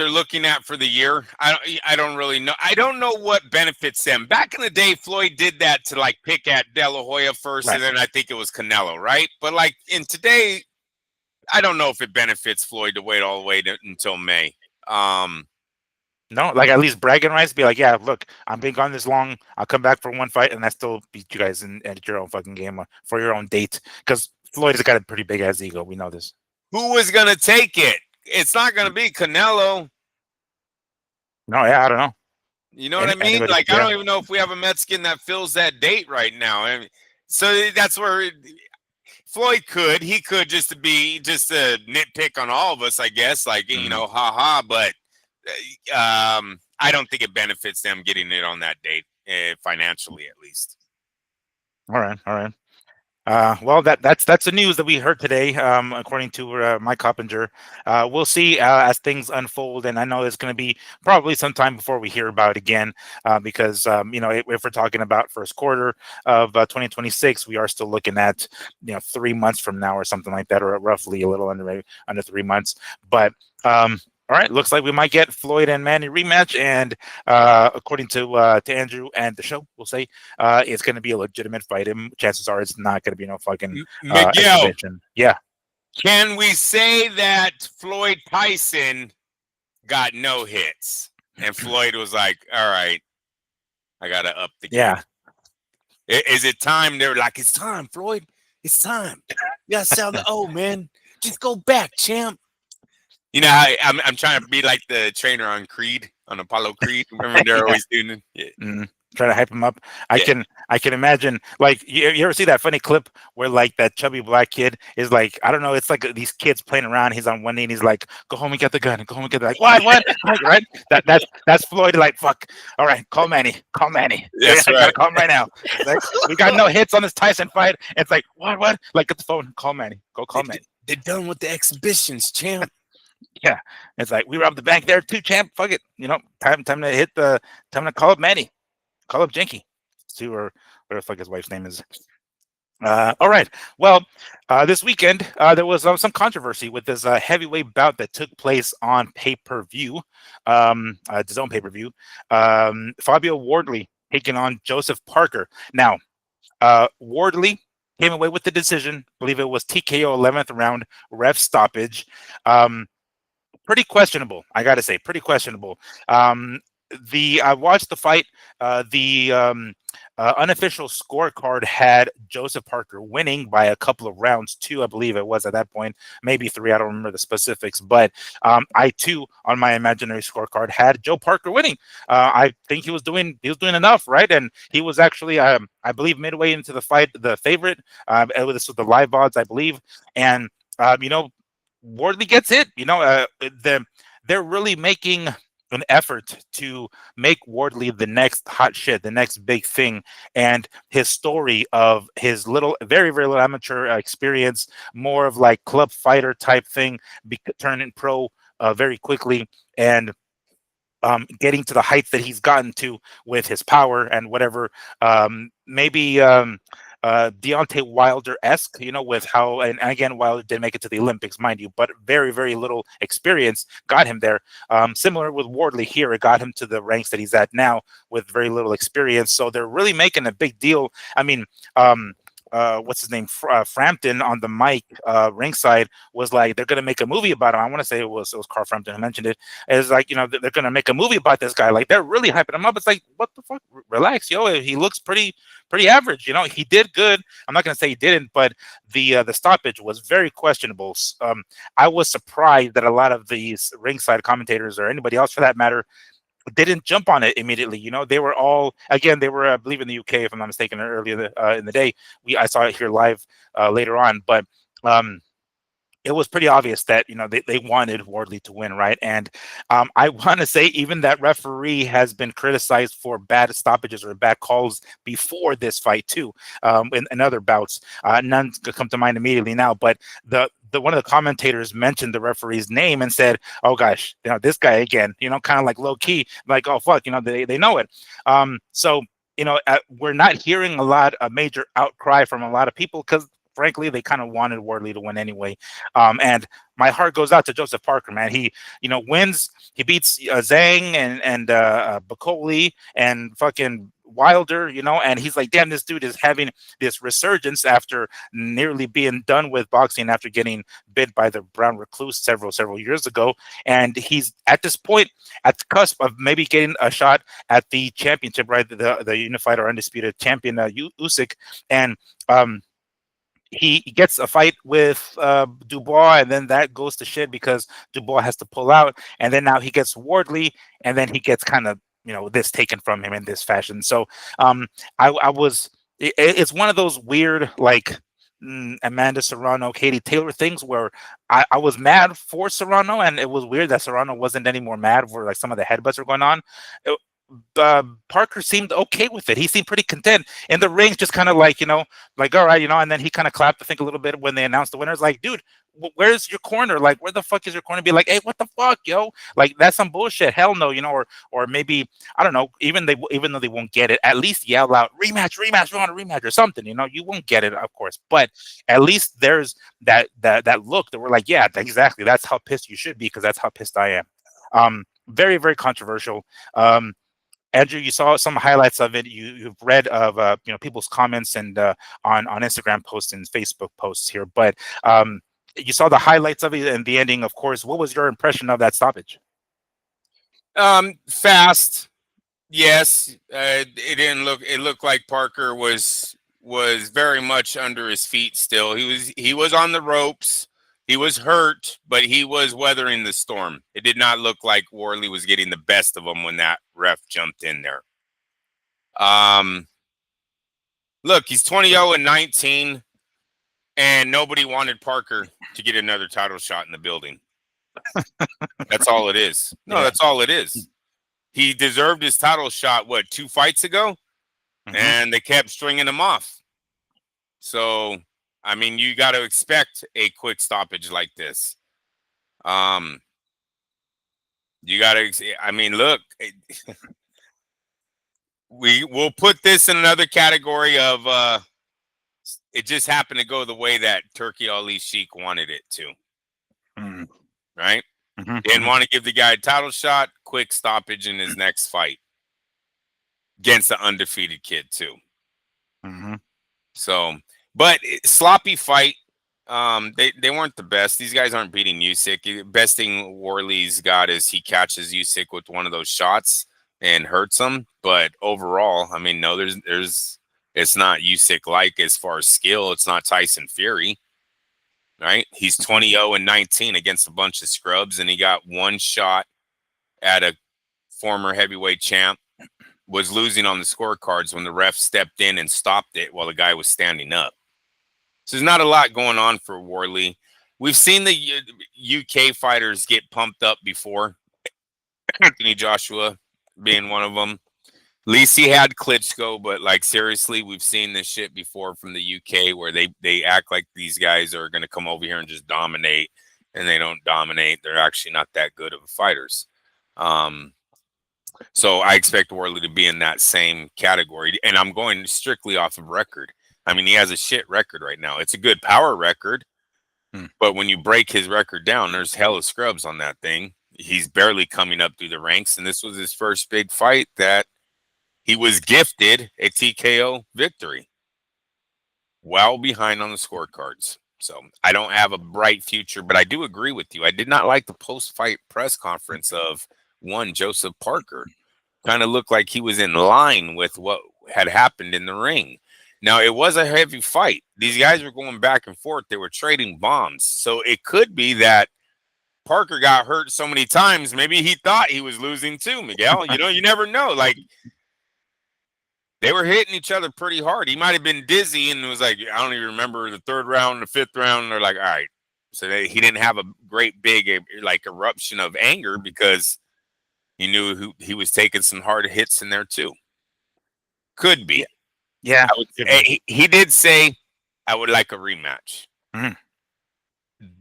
looking at for the year. I don't really know. I don't know what benefits them. Back in the day, Floyd did that to like pick at De La Hoya first, right. And then I think it was Canelo, right? But like in today, I don't know if it benefits Floyd to wait all the way until May. No, like at least bragging rights, be like, yeah, look, I'm being gone this long. I'll come back for one fight, and I still beat you guys at your own fucking game for your own date. Because Floyd has got a pretty big ass ego. We know this. Who is gonna take it? It's not gonna be Canelo. No, yeah, I don't know. You know what I mean? Like, I don't even know if we have a Mexican that fills that date right now. I mean, so that's where. Floyd could just a nitpick on all of us, I guess, like, haha, but I I don't think it benefits them getting it on that date, financially at least. All right, all right. Well, that's the news that we heard today, according to Mike Coppinger. We'll see as things unfold, and I know it's going to be probably some time before we hear about it again, because if we're talking about first quarter of 2026, we are still looking at 3 months from now or something like that, or roughly a little under 3 months. But all right, looks like we might get Floyd and Manny rematch, and according to Andrew and the show, we'll say it's going to be a legitimate fight, and chances are it's not going to be no fucking Miguel, exhibition. Yeah. can we say that Floyd Tyson got no hits, and Floyd was like, "All right, I gotta up the game." Yeah. Is it time? They're like, "It's time, Floyd. It's time. You gotta sell the O, man. Just go back, champ." I'm trying to be like the trainer on Creed, on Apollo Creed. Remember they're Yeah. always doing it. Yeah. Mm, try to hype him up. I Yeah. can imagine, like, you ever see that funny clip where like that chubby black kid is like, I don't know, it's like these kids playing around. He's on one knee and he's like, "Go home and get the gun. And go home and get the like what like, right? That's Floyd. Like, fuck. All right, call Manny. Call Manny. That's I right. gotta call him right now. It's like, we got no hits on this Tyson fight. It's like, what? Like, get the phone. Call Manny. Go call Manny. They're done with the exhibitions, champ. Yeah, it's like, we robbed the bank there too, champ. Fuck it. Time to call up Manny. Call up Jinky. See where the fuck his wife's name is. All right. Well, this weekend there was some controversy with this heavyweight bout that took place on pay-per-view, his own pay-per-view. Fabio Wardley taking on Joseph Parker. Now, Wardley came away with the decision. I believe it was TKO 11th round, ref stoppage. Pretty questionable, I gotta say, pretty questionable. I watched the fight. The unofficial scorecard had Joseph Parker winning by a couple of rounds, 2, I believe it was at that point, maybe 3. I don't remember the specifics, but I too, on my imaginary scorecard, had Joe Parker winning. I think he was doing enough, right? And he was actually, I believe, midway into the fight, the favorite. This was the live odds, I believe, and Wardley gets hit. They're really making an effort to make Wardley the next hot shit, the next big thing, and his story of his very, very little amateur experience, more of like club fighter type thing, turning pro very quickly, and getting to the heights that he's gotten to with his power and whatever. Maybe Deontay Wilder-esque, with how, and again, Wilder did make it to the Olympics, mind you, but very, very little experience got him there. Similar with Wardley here, it got him to the ranks that he's at now with very little experience. So they're really making a big deal. I mean, what's his name? Frampton on the mic ringside was like, they're gonna make a movie about him. I want to say it was Carl Frampton who mentioned it. It's like, they're gonna make a movie about this guy. Like, they're really hyping him up. It's like, what the fuck? Relax, yo. He looks pretty average. He did good. I'm not gonna say he didn't, but the stoppage was very questionable. I was surprised that a lot of these ringside commentators, or anybody else for that matter, didn't jump on it immediately. They were all, again, they were, I believe, in the UK, if I'm not mistaken, earlier in the day. I saw it here live later on, but it was pretty obvious that they wanted Wardley to win, right? And I want to say even that referee has been criticized for bad stoppages or bad calls before this fight too, in other bouts. None could come to mind immediately now, but the one of the commentators mentioned the referee's name and said, "Oh gosh, this guy again." Kind of like low key, like, "Oh fuck," they know it. So we're not hearing a major outcry from a lot of people because, frankly, they kind of wanted Wardley to win anyway. And my heart goes out to Joseph Parker, man. He, wins. He beats Zhang and Bacoli and fucking Wilder, and he's like, damn, this dude is having this resurgence after nearly being done with boxing after getting bit by the brown recluse several years ago. And he's at this point at the cusp of maybe getting a shot at the championship, right? The unified or undisputed champion, Usyk. And he gets a fight with Dubois, and then that goes to shit because Dubois has to pull out, and then now he gets Wardley, and then he gets kind of this taken from him in this fashion. So I was it's one of those weird, like, Amanda Serrano, Katie Taylor things where I was mad for Serrano, and it was weird that Serrano wasn't any more mad for like some of the headbutts were going on. Parker seemed okay with it. He seemed pretty content in the rings, just kind of like, like, all right, and then he kind of clapped, I think, a little bit when they announced the winners. Like, dude, where's your corner? Like, where the fuck is your corner? Be like, hey, what the fuck, yo? Like, that's some bullshit. Hell no, or maybe, I don't know. Even though they won't get it, at least yell out rematch, rematch, we want a rematch or something. You won't get it, of course, but at least there's that look that we're like, yeah, exactly. That's how pissed you should be, because that's how pissed I am. Very, very controversial. Andrew, you saw some highlights of it. You've read of people's comments and on Instagram posts and Facebook posts here, but you saw the highlights of it and the ending. Of course, what was your impression of that stoppage? Fast, yes. It didn't look. It looked like Parker was very much under his feet still. He was on the ropes. He was hurt, but he was weathering the storm. It did not look like Wardley was getting the best of him when that ref jumped in there. Look, he's 20-0-19, and nobody wanted Parker to get another title shot in the building. That's all it is. No, yeah. That's all it is. He deserved his title shot, 2 fights ago? Mm-hmm. And they kept stringing him off. So, I mean, you got to expect a quick stoppage like this. You got to, I mean, look, we'll put this in another category of it just happened to go the way that Turkey Ali Sheik wanted it to. Mm. Right? Mm-hmm. Didn't want to give the guy a title shot, quick stoppage in his next fight against the undefeated kid, too. Mm-hmm. So, but sloppy fight. They weren't the best. These guys aren't beating Usyk. Best thing Wardley's got is he catches Usyk with one of those shots and hurts him. But overall, I mean, no, it's not Usyk like as far as skill. It's not Tyson Fury, right? He's 20-0-19 against a bunch of scrubs, and he got one shot at a former heavyweight champ. Was losing on the scorecards when the ref stepped in and stopped it while the guy was standing up. So there's not a lot going on for Wardley. We've seen the UK fighters get pumped up before. Anthony Joshua being one of them. At least he had Klitschko, but like seriously, we've seen this shit before from the UK where they act like these guys are going to come over here and just dominate, and they don't dominate. They're actually not that good of fighters. So I expect Wardley to be in that same category, and I'm going strictly off of record. I mean, he has a shit record right now. It's a good power record, but when you break his record down, there's hella scrubs on that thing. He's barely coming up through the ranks, and this was his first big fight that he was gifted a TKO victory while behind on the scorecards. So I don't have a bright future, but I do agree with you. I did not like the post-fight press conference of Joseph Parker. Kind of looked like he was in line with what had happened in the ring. Now, it was a heavy fight. These guys were going back and forth. They were trading bombs. So it could be that Parker got hurt so many times. Maybe he thought he was losing too, Miguel. You never know. Like, they were hitting each other pretty hard. He might have been dizzy and was like, I don't even remember the third round, the fifth round. And they're like, all right. So he didn't have a great big eruption of anger because he knew he was taking some hard hits in there too. Could be. Yeah. He did say, I would like a rematch. Mm.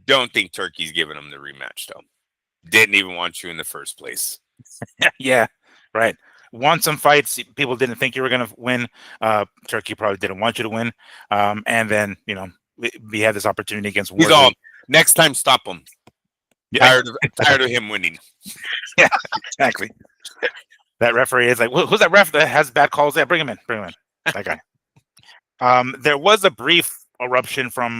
Don't think Turkey's giving him the rematch, though. Didn't even want you in the first place. Yeah, right. Won some fights. People didn't think you were going to win. Turkey probably didn't want you to win. And then, we had this opportunity against Wardley. He's all, next time, stop him. Yeah. Tired of him winning. Yeah, exactly. That referee is like, who's that ref that has bad calls? Yeah, bring him in. That guy. There was a brief eruption from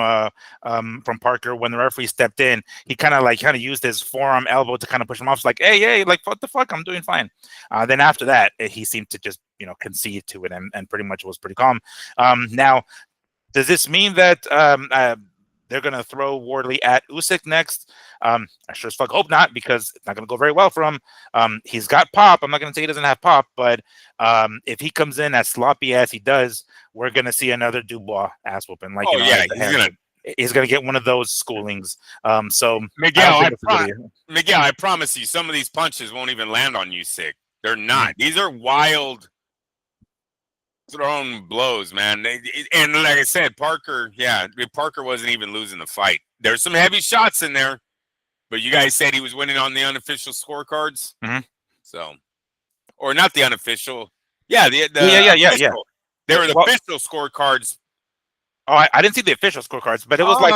Parker when the referee stepped in. He kind of used his forearm elbow to kind of push him off. It's like, hey, like what the fuck? I'm doing fine. Then after that, he seemed to just concede to it and pretty much was pretty calm. Now, does this mean that they're going to throw Wardley at Usyk next? I sure as fuck hope not, because it's not going to go very well for him. He's got pop. I'm not going to say he doesn't have pop, but if he comes in as sloppy as he does, we're gonna see another Dubois ass whooping. Like, Oh yeah, he's gonna get one of those schoolings. So I Miguel. don't think it's really. Miguel, I promise you, some of these punches won't even land on you sick. They're not. Mhm. These are wild thrown blows, man. And like I said, Parker wasn't even losing the fight. There's some heavy shots in there, but you guys said he was winning on the unofficial scorecards. Mhm. So, or not the unofficial. Yeah, the Yeah. official. They were the official scorecards. Oh, I didn't see the official scorecards, but it was like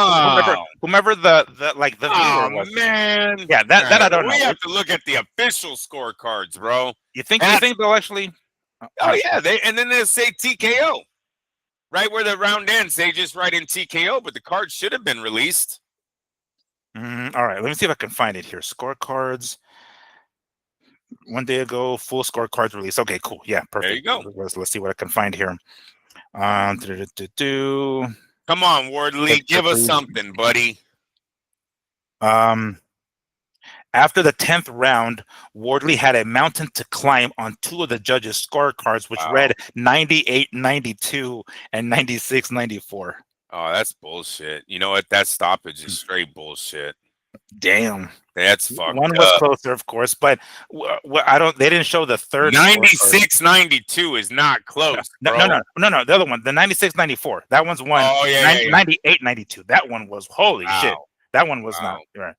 whomever the viewer was. Man. Yeah, that I don't know. We have to look at the official scorecards, bro. You think they'll actually? Oh yeah, and then they say TKO. Right where the round ends, they just write in TKO, but the card should have been released. All right, let me see if I can find it here. Scorecards. 1 day ago, full scorecards released. Okay, cool. Yeah, perfect. There you go. Let's see what I can find here. Come on, Wardley, give us something, buddy. After the 10th round, Wardley had a mountain to climb on 2 of the judges' scorecards, which read 98-92 and 96-94. Oh, that's bullshit. You know what? That stoppage is straight bullshit. Damn. That's fucked One was closer, of course, but they didn't show the third. 96-92 is not close. No. The other one, the 96-94. That one's one. Oh, yeah. 98-92. That one was holy shit. That one was not right.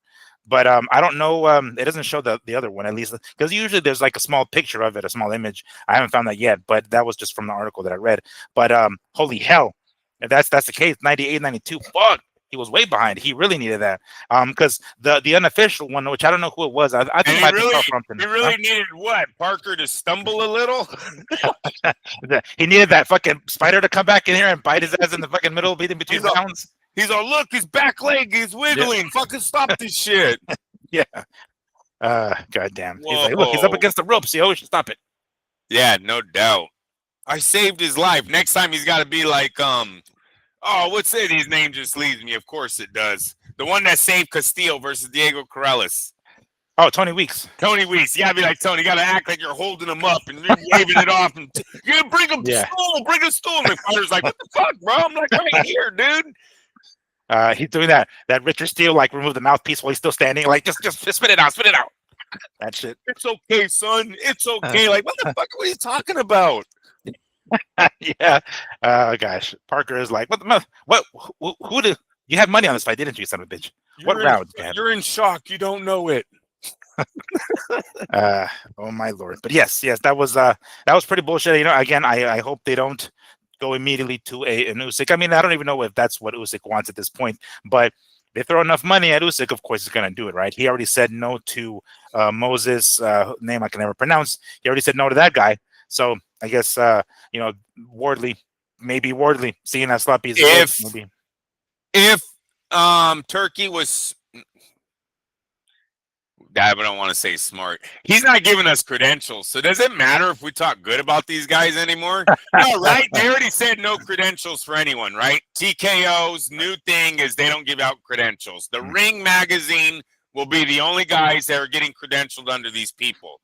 But I don't know. It doesn't show the other one, at least, because usually there's like a small picture of it, a small image. I haven't found that yet, but that was just from the article that I read. But holy hell, if that's the case, 98-92. Fuck, he was way behind. He really needed that. Because the unofficial one, which I don't know who it was, I think it might be something. He really needed what? Parker to stumble a little. He needed that fucking spider to come back in here and bite his ass in the fucking middle, beating between rounds. He's all, look, his back leg is wiggling. Yeah. Fucking stop this shit. Yeah. Goddamn. He's like, look, he's up against the ropes. He always should stop it. Yeah, no doubt. I saved his life. Next time he's got to be like, what's it? His name just leaves me. Of course it does. The one that saved Castillo versus Diego Corrales. Oh, Tony Weeks. Tony Weeks. You gotta be like Tony. You gotta act like you're holding him up and waving it off. And you gotta bring him stool. Bring a stool. And the fighter's like, what the fuck, bro? I'm like, right here, dude. He's doing that Richard Steele, like remove the mouthpiece while he's still standing, like just spit it out. That shit. It's okay, son. It's okay. Like, what the fuck are you talking about? Yeah. Gosh, Parker is like, who did you have money on this fight, didn't you, son of a bitch? What round? You're in shock. You don't know it. Oh my lord. But yes, that was pretty bullshit. You know, again, I hope they don't go immediately to an Usyk. I mean, I don't even know if that's what Usyk wants at this point, but they throw enough money at Usyk, of course he's going to do it, right? He already said no to Moses, name I can never pronounce. He already said no to that guy. So I guess, Wardley, seeing that sloppy as maybe. If Turkey was, I don't want to say smart. He's not giving us credentials. So does it matter if we talk good about these guys anymore? No, right? They already said no credentials for anyone, right? TKO's new thing is they don't give out credentials. The Ring magazine will be the only guys that are getting credentialed under these people.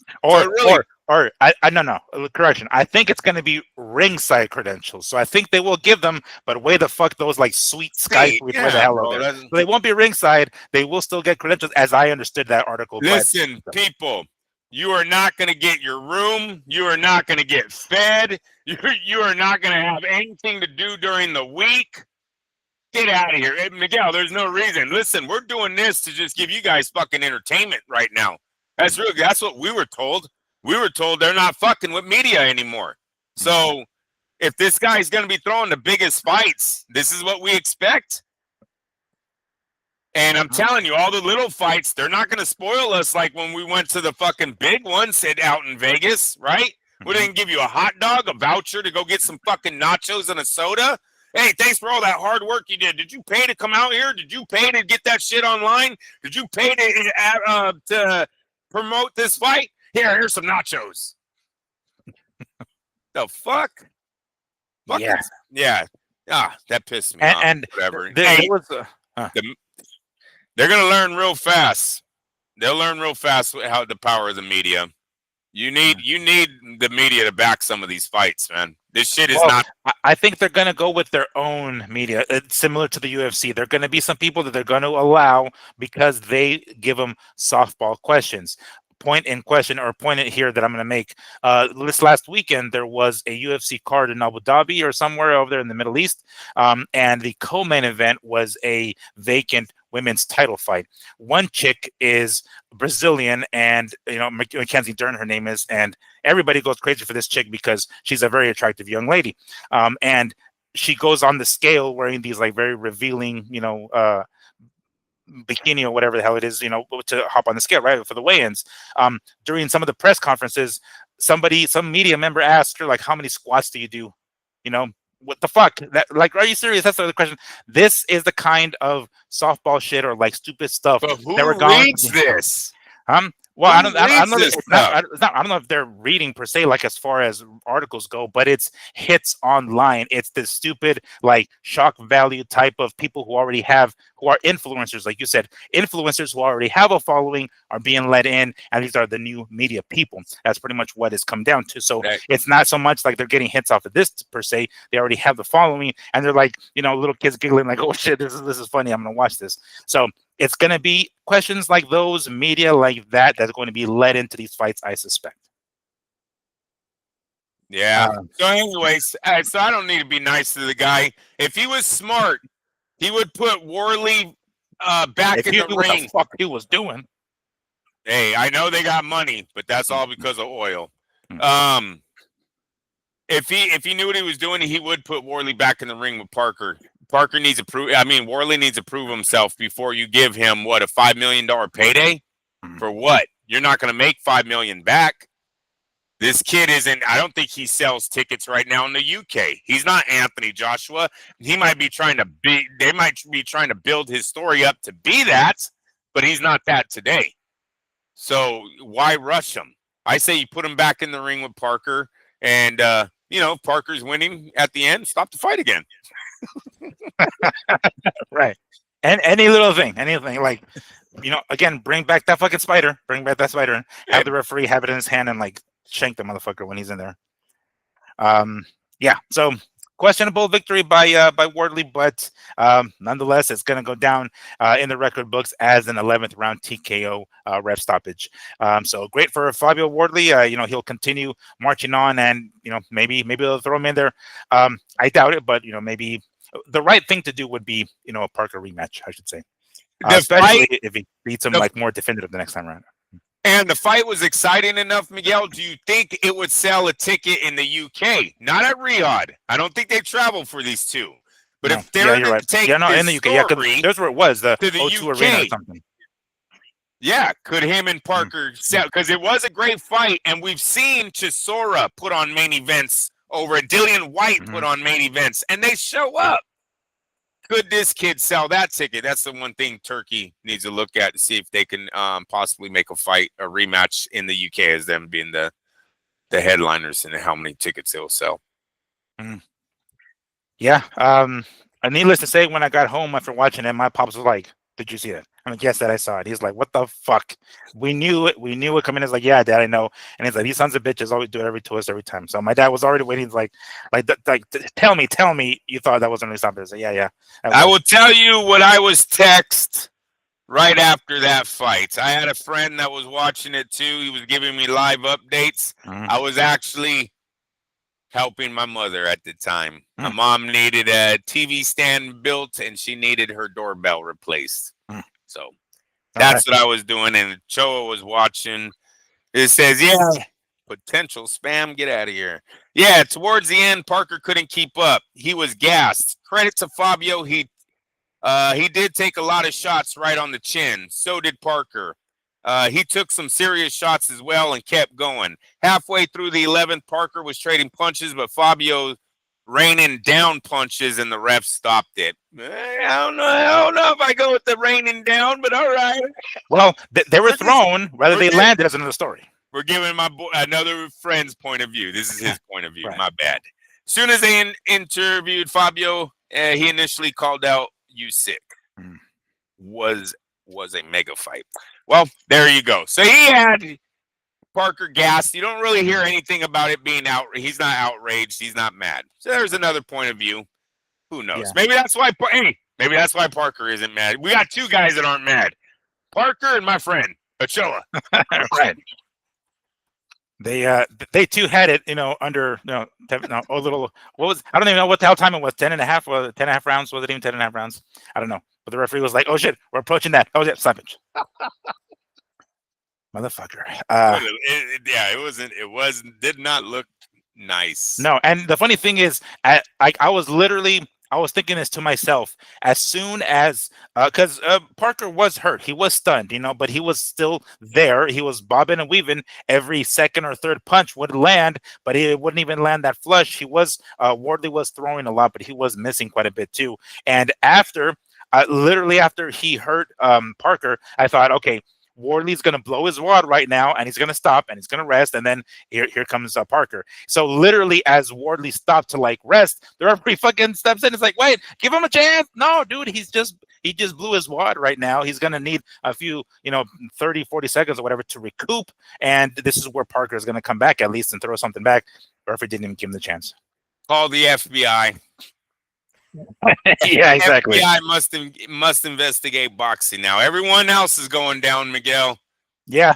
Correction. I think it's going to be ringside credentials. So I think they will give them, but way the fuck those like sweet Skype where the hell are there. So they won't be ringside. They will still get credentials, as I understood that article. Listen, people, you are not going to get your room. You are not going to get fed. You are not going to have anything to do during the week. Get out of here. Hey, Miguel, there's no reason. Listen, we're doing this to just give you guys fucking entertainment right now. That's what we were told. We were told they're not fucking with media anymore. So if this guy's going to be throwing the biggest fights, this is what we expect. And I'm telling you, all the little fights, they're not going to spoil us like when we went to the fucking big ones out in Vegas, right? We didn't give you a hot dog, a voucher to go get some fucking nachos and a soda. Hey, thanks for all that hard work you did. Did you pay to come out here? Did you pay to get that shit online? Did you pay to promote this fight? Here's some nachos. The fuck? Yeah. That pissed me off. And whatever. They're gonna learn real fast. They'll learn real fast how the power of the media. You need the media to back some of these fights, man. This shit is Well, not. I think they're going to go with their own media. It's similar to the UFC. They're going to be some people that they're going to allow because they give them softball questions. Point in question or point in here that I'm going to make. This last weekend, there was a UFC card in Abu Dhabi or somewhere over there in the Middle East. And the co main event was a vacant women's title fight. One chick is Brazilian, and Mackenzie Dern, her name is, and everybody goes crazy for this chick because she's a very attractive young lady, and she goes on the scale wearing these like very revealing, bikini or whatever the hell it is, to hop on the scale, right, for the weigh-ins. During some of the press conferences, some media member asked her like, "How many squats do you do?" You know, what the fuck? That like, are you serious? That's the other question. This is the kind of softball shit or like stupid stuff But that we're who going to reads be. this? Well, Who I don't reads know that this it's not, stuff? I don't know if they're reading per se, like as far as articles go, but it's hits online. It's this stupid, like shock value type of people who are influencers, like you said, influencers who already have a following are being let in, and these are the new media people. That's pretty much what it's come down to. So That, it's not so much like they're getting hits off of this per se. They already have the following, and they're like, little kids giggling like, "Oh shit, this is funny. I'm gonna watch this." So it's going to be questions like those, media like that, that's going to be led into these fights, I suspect. yeah. Um, So, anyways, so I don't need to be nice to the guy. If he was smart, he would put Wardley back if in you the knew what the ring. fuck he was doing. Hey, I know they got money, but that's all because of oil. Mm. Um, if he knew what he was doing, he would put Wardley back in the ring with Parker. Parker needs to prove. I mean, Wardley needs to prove himself before you give him what, a $5 million payday for what? You're not going to make $5 million back. This kid isn't. I don't think he sells tickets right now in the UK. He's not Anthony Joshua. He might be trying to be. They might be trying to build his story up to be that, but he's not that today. So why rush him? I say you put him back in the ring with Parker, and if Parker's winning at the end, stop the fight again. Right. And any little thing, anything like, again, bring back that fucking spider. Bring back that spider and have the referee have it in his hand and like shank the motherfucker when he's in there. Yeah. So questionable victory by Wardley, but nonetheless, it's going to go down in the record books as an 11th round TKO ref stoppage. So great for Fabio Wardley. He'll continue marching on, and maybe they'll throw him in there. I doubt it, but maybe the right thing to do would be a Parker rematch, I should say, The especially fight, if he beats him the, like more definitive the next time around. and the fight was exciting enough, Miguel. Do you think it would sell a ticket in the UK? Not at Riyadh. I don't think they travel for these two. But No. if they're Yeah, you're going right. to take Yeah, no, in this the UK. Yeah, because story there's where it was, the to the O2 Arena or UK, something. yeah, could him and Parker sell? Because it was a great fight, and we've seen Chisora put on main events over it. Dillian White put on main events, and they show up. Could this kid sell that ticket? That's the one thing Turkey needs to look at to see if they can possibly make a rematch in the UK as them being the headliners and how many tickets they'll sell. Yeah. Needless to say, when I got home after watching it, my pops was like, "Did you see it?" I'm like, "Yes, Dad, I saw it." He's like, "What the fuck? We knew it. We knew it coming." It's like, "Yeah, Dad, I know." And he's like, "These sons of bitches always do it to us every time." So my dad was already waiting. He's like, tell me, you thought that wasn't really something. I said, "Yeah." I will tell you what I was text right after that fight. I had a friend that was watching it too. He was giving me live updates. I was actually helping my mother at the time. My mom needed a TV stand built, and she needed her doorbell replaced. So that's what I was doing, and Choa was watching. It says, "Yeah, potential spam. Get out of here." Yeah, towards the end, Parker couldn't keep up. He was gassed. Credit to Fabio. He did take a lot of shots right on the chin. So did Parker. He took some serious shots as well and kept going. Halfway through the 11th, Parker was trading punches, but Fabio raining down punches, and the ref stopped it. I don't know if I go with the raining down, but all right. Well, they were thrown. Whether they landed is another story. We're giving my boy another friend's point of view. This is his point of view. Right. My bad. As soon as they interviewed Fabio, he initially called out "You sick." Was a mega fight. Well, there you go. So he had Parker gassed. You don't really hear anything about it being out. He's not outraged. He's not mad. So there's another point of view. Who knows? Yeah. Maybe that's why. Maybe that's why Parker isn't mad. We got two guys that aren't mad. Parker and my friend Ochoa. Right. They too had it, under a little. What was? I don't even know what the hell time it was. 10.5 or 10.5 rounds. Was it even 10.5 rounds? I don't know. But the referee was like, "Oh shit, we're approaching that." Oh yeah, stoppage. Motherfucker. It wasn't. It wasn't. Did not look nice. No, and the funny thing is, I was thinking this to myself as soon as because Parker was hurt, he was stunned, but he was still there. He was bobbing and weaving. Every second or third punch would land, but it wouldn't even land that flush. He was Wardley was throwing a lot, but he was missing quite a bit too. And literally after he hurt Parker, I thought, okay, Wardley's going to blow his wad right now, and he's going to stop, and he's going to rest, and then here comes Parker. So literally, as Wardley stopped to rest, the referee fucking steps in. It's like, wait, give him a chance. No, dude, he just blew his wad right now. He's going to need a few, 30, 40 seconds or whatever to recoup, and this is where Parker is going to come back at least and throw something back. The referee didn't even give him the chance. Call the FBI. Yeah, exactly. FBI must investigate boxing now. Everyone else is going down, Miguel. Yeah,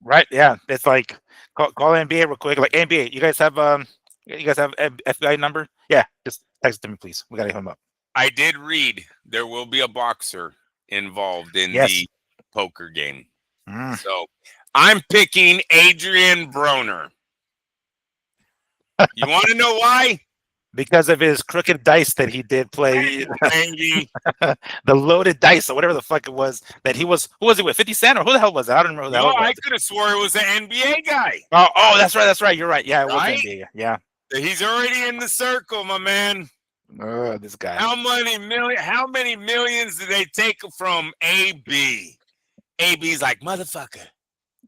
right. Yeah, it's like call NBA real quick. Like NBA, you guys have FBI number? Yeah, just text it to me, please. We gotta hit him up. I did read there will be a boxer involved in the poker game. So I'm picking Adrian Broner. You want to know why? Because of his crooked dice that he did play, the loaded dice or whatever the fuck it was that he was. Who was he with? 50 Cent or who the hell was it? I don't remember who the hell. I could have swore it was an NBA guy. Oh, that's right. That's right. You're right. Yeah, it was NBA. Yeah. He's already in the circle, my man. Oh, this guy. How many millions did they take from AB? AB's like, motherfucker.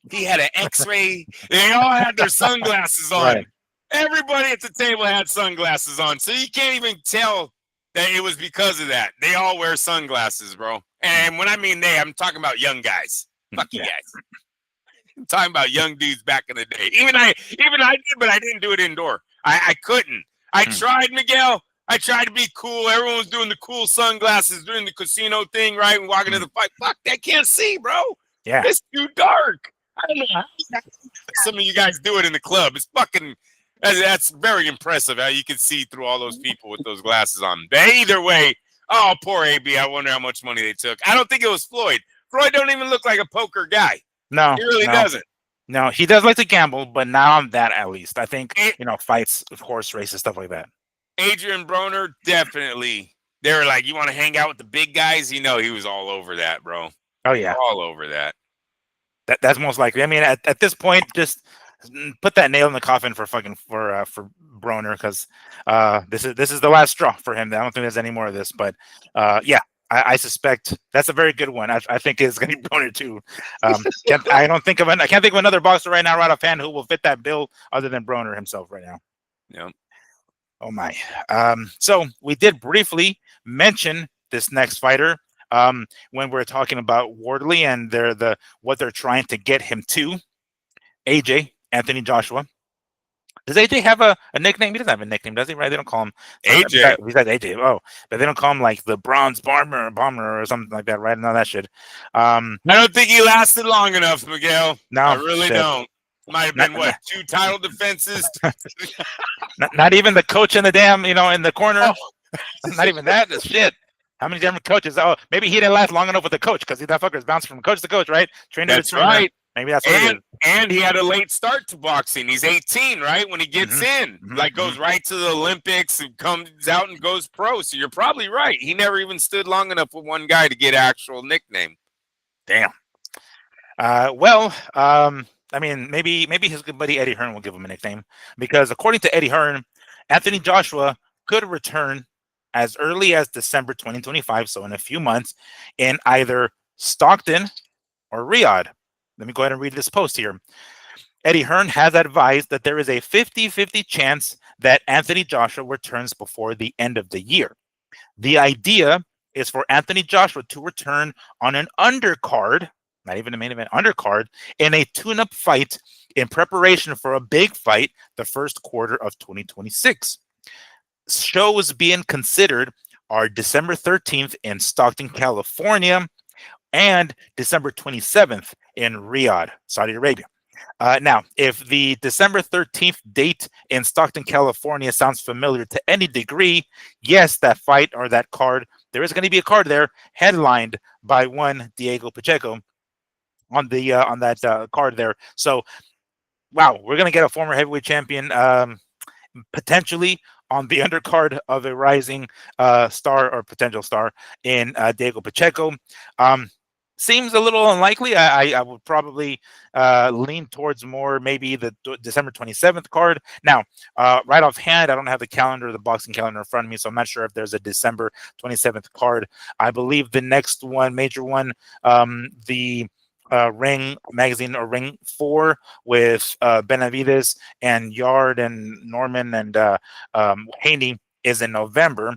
He had an X-ray. They all had their sunglasses on. Right. Everybody at the table had sunglasses on, so you can't even tell that it was because of that. They all wear sunglasses, bro. And when I mean they, I'm talking about young guys. Fuck you guys. I'm talking about young dudes back in the day. Even I did, but I didn't do it indoor. I couldn't. I tried, Miguel. I tried to be cool. Everyone was doing the cool sunglasses, doing the casino thing, right? And walking to the fight. Fuck, they can't see, bro. Yeah. It's too dark. I don't know how some of you guys do it in the club. It's fucking... That's very impressive how you can see through all those people with those glasses on. But either way, oh, poor AB. I wonder how much money they took. I don't think it was Floyd. Floyd don't even look like a poker guy. No. He really doesn't. No, he does like to gamble, but not on that at least. I think, fights, horse races, stuff like that. Adrian Broner, definitely. They were like, you want to hang out with the big guys? He was all over that, bro. Oh, yeah. All over that. That's most likely. I mean, at this point, just... put that nail in the coffin for Broner, because this is the last straw for him. I don't think there's any more of this, but I suspect that's a very good one. I think it's going to be Broner too. I can't think of another boxer right now right offhand who will fit that bill other than Broner himself right now. Yeah. Oh my. So we did briefly mention this next fighter when we're talking about Wardley and what they're trying to get him to. AJ. Anthony Joshua. Does AJ have a nickname? He doesn't have a nickname, does he? Right? They don't call him AJ. He says AJ. Oh, but they don't call him like the Bronze Bomber or something like that, right? No, that shit. I don't think he lasted long enough, Miguel. No, I really don't. Might have been two title defenses. not even the coach in the damn, in the corner. Oh. Not even that. Shit. How many different coaches? Oh, maybe he didn't last long enough with the coach because that fucker's bouncing from coach to coach, right? Trainer That's to trainer. Right. Maybe that's what it is. And he had a late start to boxing. He's 18, right? When he gets in, goes right to the Olympics and comes out and goes pro. So you're probably right. He never even stood long enough with one guy to get an actual nickname. Damn. I mean, maybe his good buddy Eddie Hearn will give him a nickname, because according to Eddie Hearn, Anthony Joshua could return as early as December 2025, so in a few months, in either Stockton or Riyadh. Let me go ahead and read this post here. Eddie Hearn has advised that there is a 50-50 chance that Anthony Joshua returns before the end of the year. The idea is for Anthony Joshua to return on an undercard, not even a main event, undercard, in a tune-up fight in preparation for a big fight the first quarter of 2026. Shows being considered are December 13th in Stockton, California, and December 27th in Riyadh, Saudi Arabia. Now, if the December 13th date in Stockton, California sounds familiar to any degree, yes, that fight or that card, there is going to be a card there headlined by one Diego Pacheco on that card there. So, wow, we're going to get a former heavyweight champion potentially on the undercard of a rising star or potential star in Diego Pacheco. Seems a little unlikely. I would probably lean towards more maybe the December 27th card. Now, right offhand, I don't have the calendar, the boxing calendar in front of me, so I'm not sure if there's a December 27th card. I believe the next one, major one, the Ring Magazine or Ring 4 with Benavides and Yard and Norman and Haney is in November.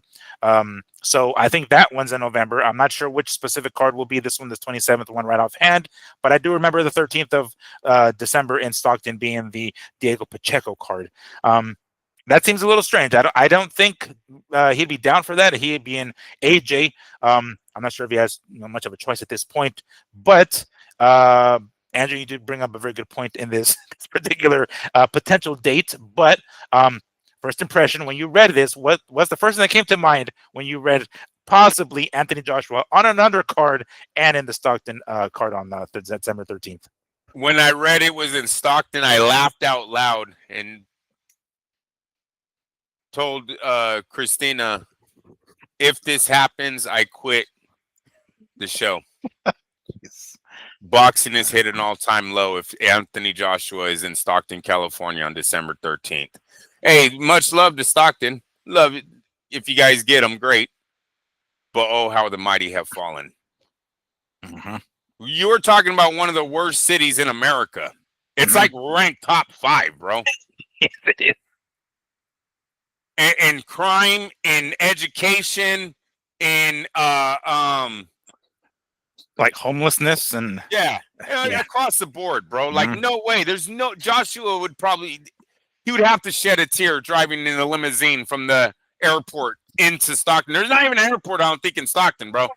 So I think that one's in November. I'm not sure which specific card will be this one, this 27th one right offhand, but I do remember the 13th of December in Stockton being the Diego Pacheco card. That seems a little strange. I don't think he'd be down for that. He'd be in AJ. I'm not sure if he has much of a choice at this point, but Andrew, you did bring up a very good point in this particular potential date. But first impression, when you read this, what was the first thing that came to mind when you read possibly Anthony Joshua on an undercard and in the Stockton card on December 13th? When I read it was in Stockton, I laughed out loud and told Christina, if this happens, I quit the show. Boxing has hit an all-time low if Anthony Joshua is in Stockton, California on December 13th. Hey, much love to Stockton. Love it. If you guys get them, great. But oh, how the mighty have fallen. Mm-hmm. You were talking about one of the worst cities in America. It's like ranked top 5, bro. Yes, it is. And crime, in education, in like homelessness and yeah, across the board, bro. Like no way. There's no Joshua would probably he would have to shed a tear driving in a limousine from the airport into Stockton. There's not even an airport, I don't think, in Stockton, bro.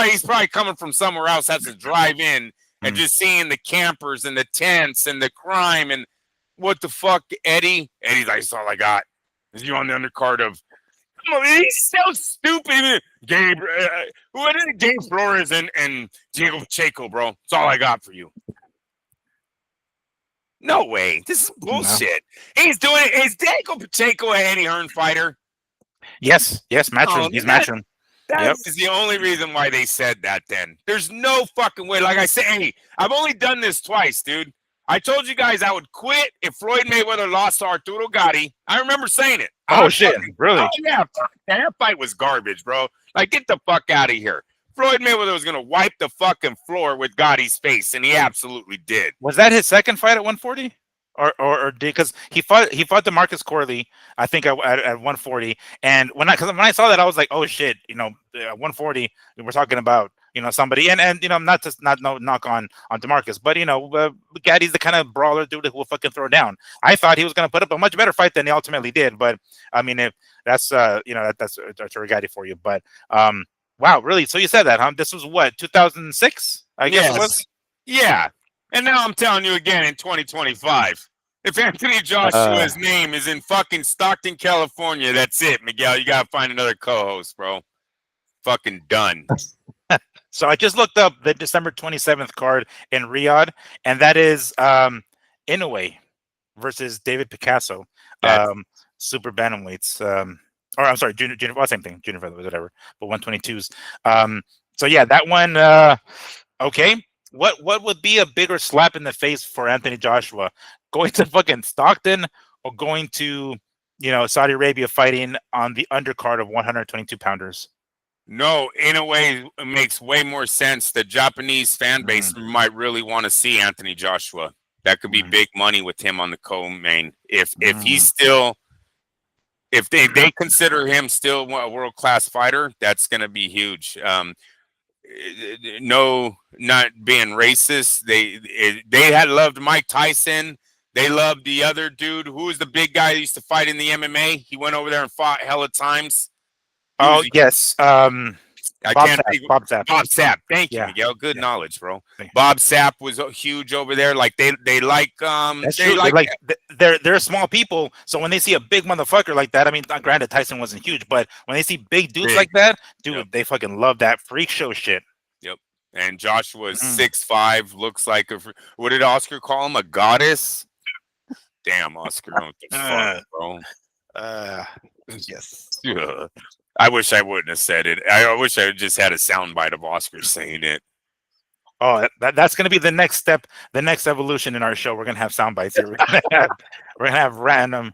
He's probably coming from somewhere else, has to drive in and just seeing the campers and the tents and the crime and what the fuck, Eddie? Eddie's like, that's all I got. Is you on the undercard of he's so stupid. Gabe, what is it? Gabe Flores and Diego Pacheco, bro. That's all I got for you. No way. This is bullshit. No. He's doing it. Is Diego Pacheco a Eddie Hearn fighter? Yes, matchroom. He's matchroom. That is the only reason why they said that then. There's no fucking way. Like I said, hey, I've only done this twice, dude. I told you guys I would quit if Floyd Mayweather lost to Arturo Gatti. I remember saying it. Oh, shit. Really? Oh, yeah. That fight was garbage, bro. Like, get the fuck out of here. Floyd Mayweather was going to wipe the fucking floor with Gotti's face, and he absolutely did. Was that his second fight at 140? Or because he fought DeMarcus Corley, I think at 140, and when I saw that, I was like, oh shit, 140, we're talking about somebody, and not no knock on DeMarcus, but Gaddy's the kind of brawler dude who will fucking throw down. I thought he was gonna put up a much better fight than he ultimately did, but I mean, if that's that's Arturo Gaddy for you, but wow, really? So you said that, huh? This was what, 2006? I guess it was. Yeah. And now I'm telling you again in 2025, if Anthony Joshua's name is in fucking Stockton, California, that's it, Miguel. You got to find another co-host, bro. Fucking done. So I just looked up the December 27th card in Riyadh, and that is Inoue versus David Picasso, super bantamweights. Or I'm sorry, junior, well, same thing, junior featherweight, whatever, but 122s. So yeah, that one, okay. What would be a bigger slap in the face for Anthony Joshua? Going to fucking Stockton or going to, Saudi Arabia fighting on the undercard of 122 pounders? No, in a way, it makes way more sense. The Japanese fan base might really want to see Anthony Joshua. That could be big money with him on the co-main. If he's still, if they consider him still a world-class fighter, that's going to be huge. No, not being racist. They had loved Mike Tyson. They love the other dude. Who was the big guy that used to fight in the MMA? He went over there and fought hella times. He Oh was. yes, I Bob can't Sapp. think. Bob Sapp. Bob Sapp. Thank you, Yeah, Miguel. Good yeah. knowledge, bro. Bob Sapp was huge over there. Like they like That's they true. They're like like they're small people, so when they see a big motherfucker like that, I mean, granted Tyson wasn't huge, but when they see big dudes big. like that, Yep. dude, they fucking love that freak show shit. Yep. And Joshua's Mm. 6'5", looks like a. What did Oscar call him? A goddess? Damn, Oscar, what the fuck, bro? Uh, yes. Ugh. I wish I wouldn't have said it. I wish I just had a soundbite of Oscar saying it. Oh, that's going to be the next step, the next evolution in our show. We're going to have sound bites here. We're gonna have random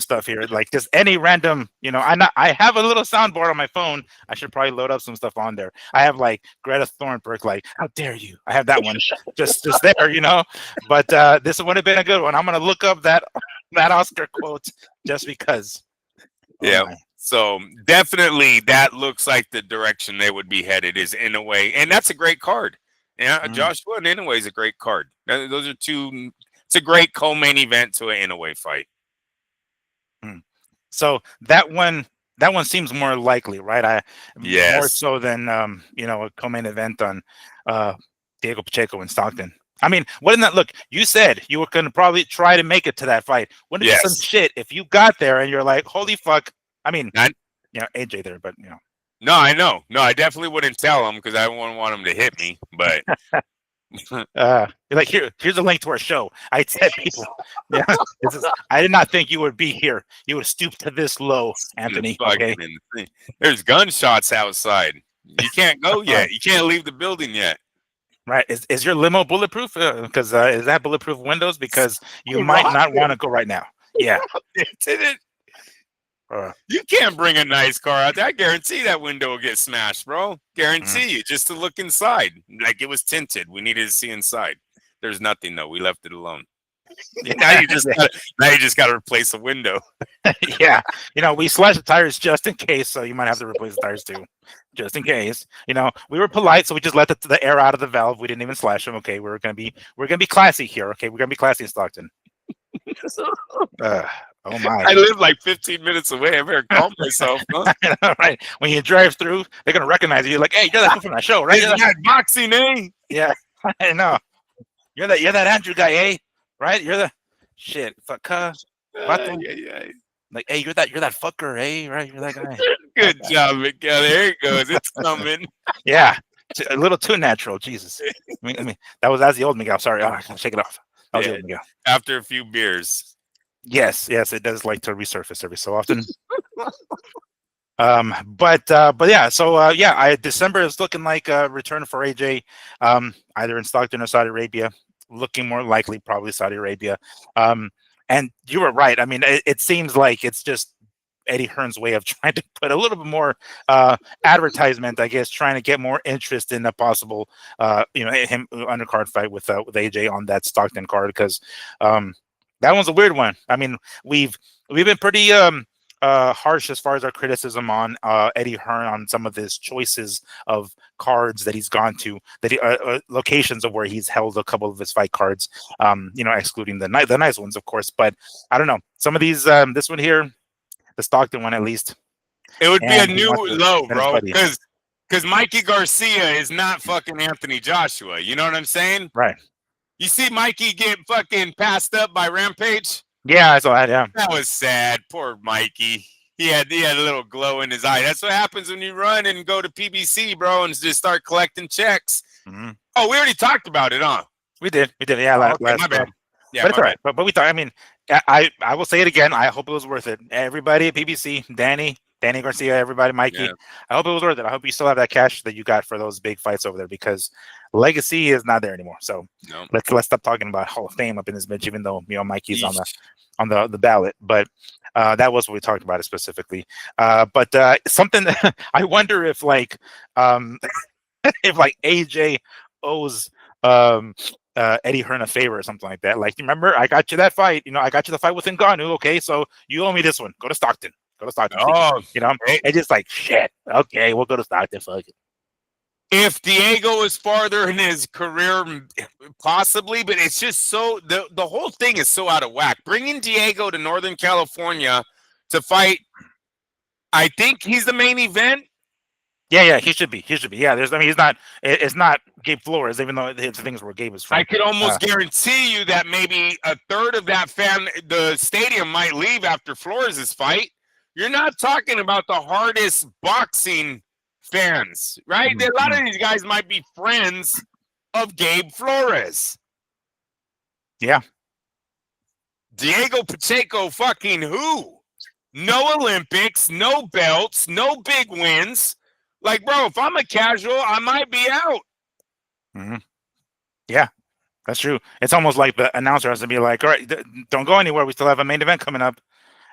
stuff here, like just any random. I have a little soundboard on my phone. I should probably load up some stuff on there. I have like Greta Thunberg, like "How dare you?" I have that one just there. But this would have been a good one. I'm gonna look up that Oscar quote just because. Yeah. So definitely that looks like the direction they would be headed is Inoue. And that's a great card. Yeah, Joshua and Inoue is a great card. Those are two. It's a great co-main event to an Inoue fight. So that one seems more likely, right? More so than a co-main event on Diego Pacheco and Stockton. I mean, wouldn't that look? You said you were going to probably try to make it to that fight. Wouldn't it be some shit if you got there and you're like, holy fuck? I mean, AJ there, but No, I know. No, I definitely wouldn't tell him because I wouldn't want him to hit me. But you're like, here's a link to our show. I said people, I did not think you would be here. You would stoop to this low, Anthony. Okay. There's gunshots outside. You can't go yet. You can't leave the building yet. Right. Is your limo bulletproof? Because is that bulletproof windows? Because you might not want to go right now. Yeah. You can't bring a nice car out there. I guarantee that window will get smashed, bro. Guarantee you. Just to look inside. Like it was tinted. We needed to see inside. There's nothing though. We left it alone. Now you just got to replace a window. Yeah. We slashed the tires just in case, so you might have to replace the tires too. Just in case. We were polite, so we just let the air out of the valve. We didn't even slash them. Okay, we're gonna be classy here. Okay, we're gonna be classy in Stockton. Oh my! I live like 15 minutes away. I better calm myself. Huh? Right. When you drive through, they're gonna recognize you. You're like, hey, you're that from that show, right? You're that boxing, eh? Yeah, I know. You're that Andrew guy, eh? Right? You're the shit. Fuck. Like, hey, you're that fucker, eh? Right? You're that guy. Good job, Miguel. There it goes. It's coming. Yeah, a little too natural. Jesus. I mean, that's the old Miguel. Sorry, shake it off. That was the old Miguel. After a few beers. Yes, it does like to resurface every so often. But yeah, so December is looking like a return for AJ, either in Stockton or Saudi Arabia. Looking more likely, probably Saudi Arabia. And you were right. I mean, it seems like it's just Eddie Hearn's way of trying to put a little bit more advertisement, I guess, trying to get more interest in a possible, him undercard fight with AJ on that Stockton card, because that one's a weird one. I mean, we've been pretty harsh as far as our criticism on Eddie Hearn on some of his choices of cards that he's gone to, that locations of where he's held a couple of his fight cards, excluding the nice ones, of course. But I don't know, some of these, this one here, the Stockton one at least, it would be a new low, bro, because Mikey Garcia is not fucking Anthony Joshua. You know what I'm saying? Right. You see Mikey get fucking passed up by Rampage? Yeah, I saw that. Yeah, that was sad. Poor Mikey. He had a little glow in his eye. That's what happens when you run and go to PBC, bro, and just start collecting checks. Mm-hmm. Oh, we already talked about it, huh? We did. Yeah, last. My bad. Yeah, but it's all right. But we thought. I mean, I will say it again. I hope it was worth it. Everybody at PBC, Danny Garcia, everybody, Mikey. Yeah. I hope it was worth it. I hope you still have that cash that you got for those big fights over there, because legacy is not there anymore. So let's stop talking about Hall of Fame up in this bitch, even though Mikey's on the ballot. But that was what we talked about it specifically. But something that I wonder if if AJ owes Eddie Hearn a favor or something like that. Like, remember, I got you that fight. I got you the fight with Ngannou. Okay, so you owe me this one. Go to Stockton. Oh, it's just like, shit. Okay, we'll go to Stockton. Fuck it. If Diego is farther in his career, possibly, but it's just so the whole thing is so out of whack. Bringing Diego to Northern California to fight, I think he's the main event. Yeah, he should be. He should be. Yeah, I mean, he's not. It's not Gabe Flores, even though it's the things where Gabe is I from. could almost guarantee you that maybe a third of the stadium might leave after Flores' fight. You're not talking about the hardest boxing fans, right? Mhm, A lot mhm. of these guys might be friends of Gabe Flores. Yeah. Diego Pacheco, fucking who? No Olympics, no belts, no big wins. Like, bro, if I'm a casual, I might be out. Hmm. Yeah, that's true. It's almost like the announcer has to be like, "All right, don't go anywhere. We still have a main event coming up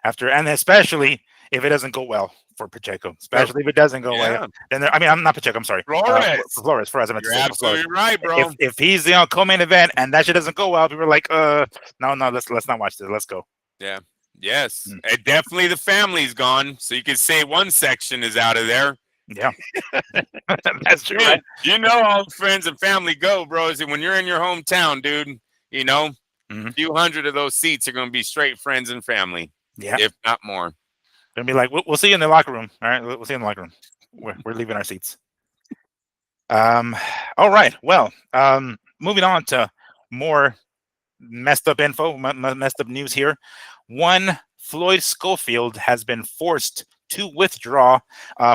after," and especially if it doesn't go well for Pacheco, especially if it doesn't go well. Yeah. Then I mean, I'm not Pacheco. I'm sorry, Flores. Flores. I meant to You're say for Flores. absolutely right, bro. If he's co-main event and that shit doesn't go well, people are like, no, let's not watch this. Let's go. Yeah. Yes. Mm. And definitely the family's gone. So you could say one section is out of there. Yeah, that's true, Yeah, right? you know how friends and family go, bros. And when you're in your hometown, dude, Hmm. a few hundred of those seats are going to be straight friends and family, Yeah, if not more. gonna be like, we'll see you in the locker room. All right, we'll see you in the locker room. We're leaving our seats. Um, all right. Well, moving on to more messed up info, messed up news here. One Floyd Schofield has been forced to withdraw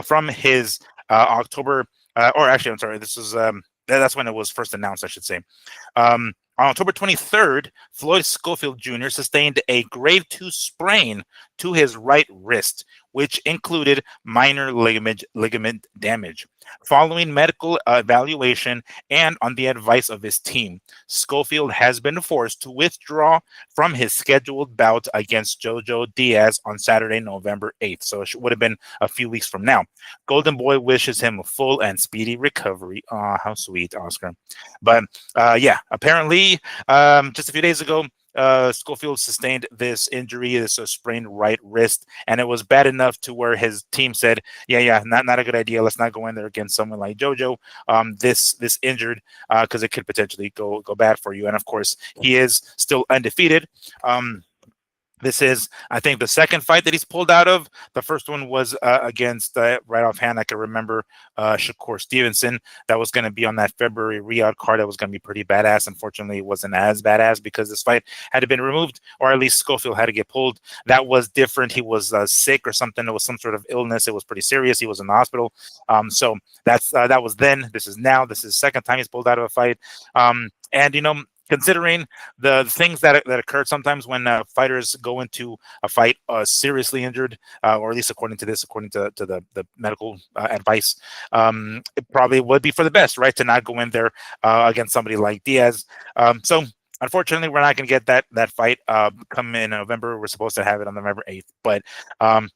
from his October, or actually, I'm sorry, this is that's when it was first announced, I should say. On October 23rd, Floyd Schofield Jr. sustained a grade 2 sprain to his right wrist, which included minor ligament damage. Following medical evaluation and on the advice of his team, Schofield has been forced to withdraw from his scheduled bout against Jojo Diaz on Saturday, November 8th. So it would have been a few weeks from now. Golden Boy wishes him a full and speedy recovery. Oh, how sweet, Oscar. But yeah, apparently, just a few days ago, Schofield sustained this injury, this sprained right wrist, and it was bad enough to where his team said, "Yeah, not a good idea. Let's not go in there against someone like Jojo. This injured because it could potentially go bad for you." And of course, he is still undefeated. This is, I think, the second fight that he's pulled out of. The first one was against, right offhand, I can remember Shakur Stevenson. That was going to be on that February Riyadh card. That was going to be pretty badass. Unfortunately, it wasn't as badass because this fight had been removed, or at least Schofield had to get pulled. That was different. He was sick or something. It was some sort of illness. It was pretty serious. He was in the hospital. So that was then. This is now. This is the second time he's pulled out of a fight. And considering the things that occurred sometimes when fighters go into a fight seriously injured, or at least according to the medical advice, it probably would be for the best, right, to not go in there against somebody like Diaz. So unfortunately, we're not going to get that fight come in November. We're supposed to have it on November 8th, but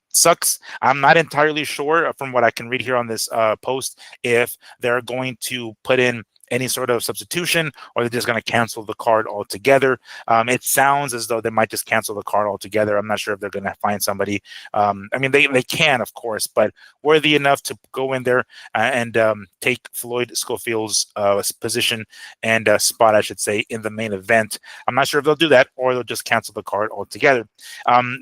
sucks. I'm not entirely sure from what I can read here on this post if they're going to put in any sort of substitution, or they're just going to cancel the card altogether. It sounds as though they might just cancel the card altogether. I'm not sure if they're going to find somebody. I mean, they can, of course, but worthy enough to go in there and take Floyd Schofield's position and spot, I should say, in the main event. I'm not sure if they'll do that, or they'll just cancel the card altogether.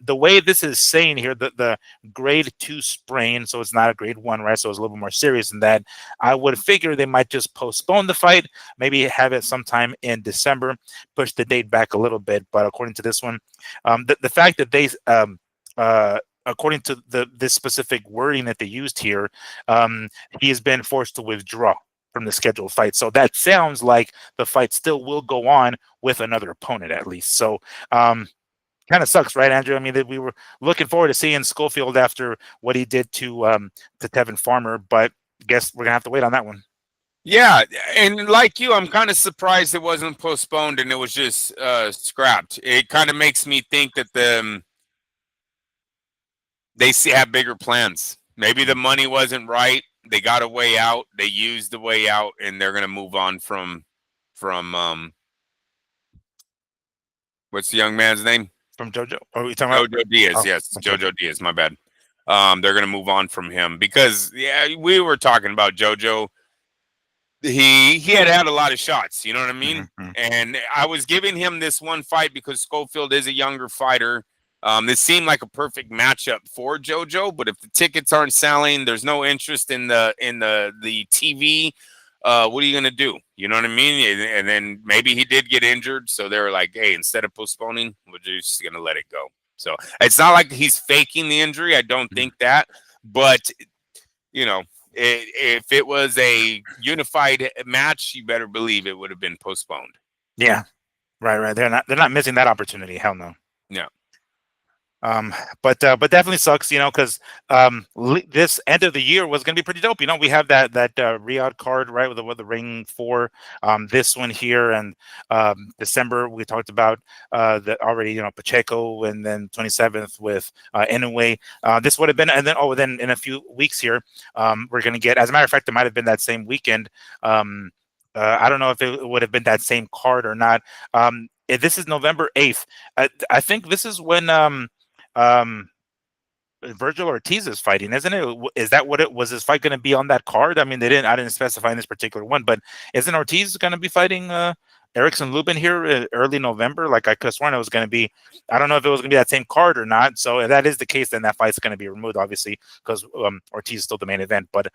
The way this is saying here, the grade 2 sprain, so it's not a grade 1, right? So it's a little bit more serious than that. I would figure they might just postpone the fight, maybe have it sometime in December, push the date back a little bit. But according to this one, the fact that they according to this specific wording that they used here, he has been forced to withdraw from the scheduled fight. So that sounds like the fight still will go on with another opponent at least. So kind of sucks, right, Andrew? I mean, that we were looking forward to seeing Schofield after what he did to Tevin Farmer, but guess we're gonna have to wait on that one. Yeah, and like you, I'm kind of surprised it wasn't postponed and it was just scrapped. It kind of makes me think that they have bigger plans. Maybe the money wasn't right. They got a way out. They used the way out, and they're gonna move on from what's the young man's name? From Jojo? Are we talking about Jojo Diaz? Oh, Yes, okay. Jojo Diaz. My bad. They're gonna move on from him because we were talking about Jojo. he had a lot of shots. You know what I mean? Mm-hmm. And I was giving him this one fight because Schofield is a younger fighter. This seemed like a perfect matchup for Jojo, but if the tickets aren't selling, there's no interest in the TV. What are you gonna do? You know what I mean? And then maybe he did get injured, so they were like, "Hey, instead of postponing, we're just gonna let it go." So it's not like he's faking the injury. I don't think that, but you know, if it was a unified match, you better believe it would have been postponed. Yeah, right. They're not missing that opportunity. Hell no. Yeah. But definitely sucks, because this end of the year was going to be pretty dope. We have that Riyadh card, right, with the Ring 4, this one here, and December we talked about that already. Pacheco, and then 27th with Inoue. This would have been, and then in a few weeks here, we're going to get. As a matter of fact, it might have been that same weekend. I don't know if it would have been that same card or not. This is November 8th. I think this is when Virgil Ortiz is fighting, isn't it? Is that what it was? His fight going to be on that card? I mean, I didn't specify in this particular one, but isn't Ortiz going to be fighting Erickson Lubin here early November? Like, I could have sworn it was going to be. I don't know if it was going to be that same card or not. So if that is the case, then that fight's going to be removed, obviously, because Ortiz is still the main event. But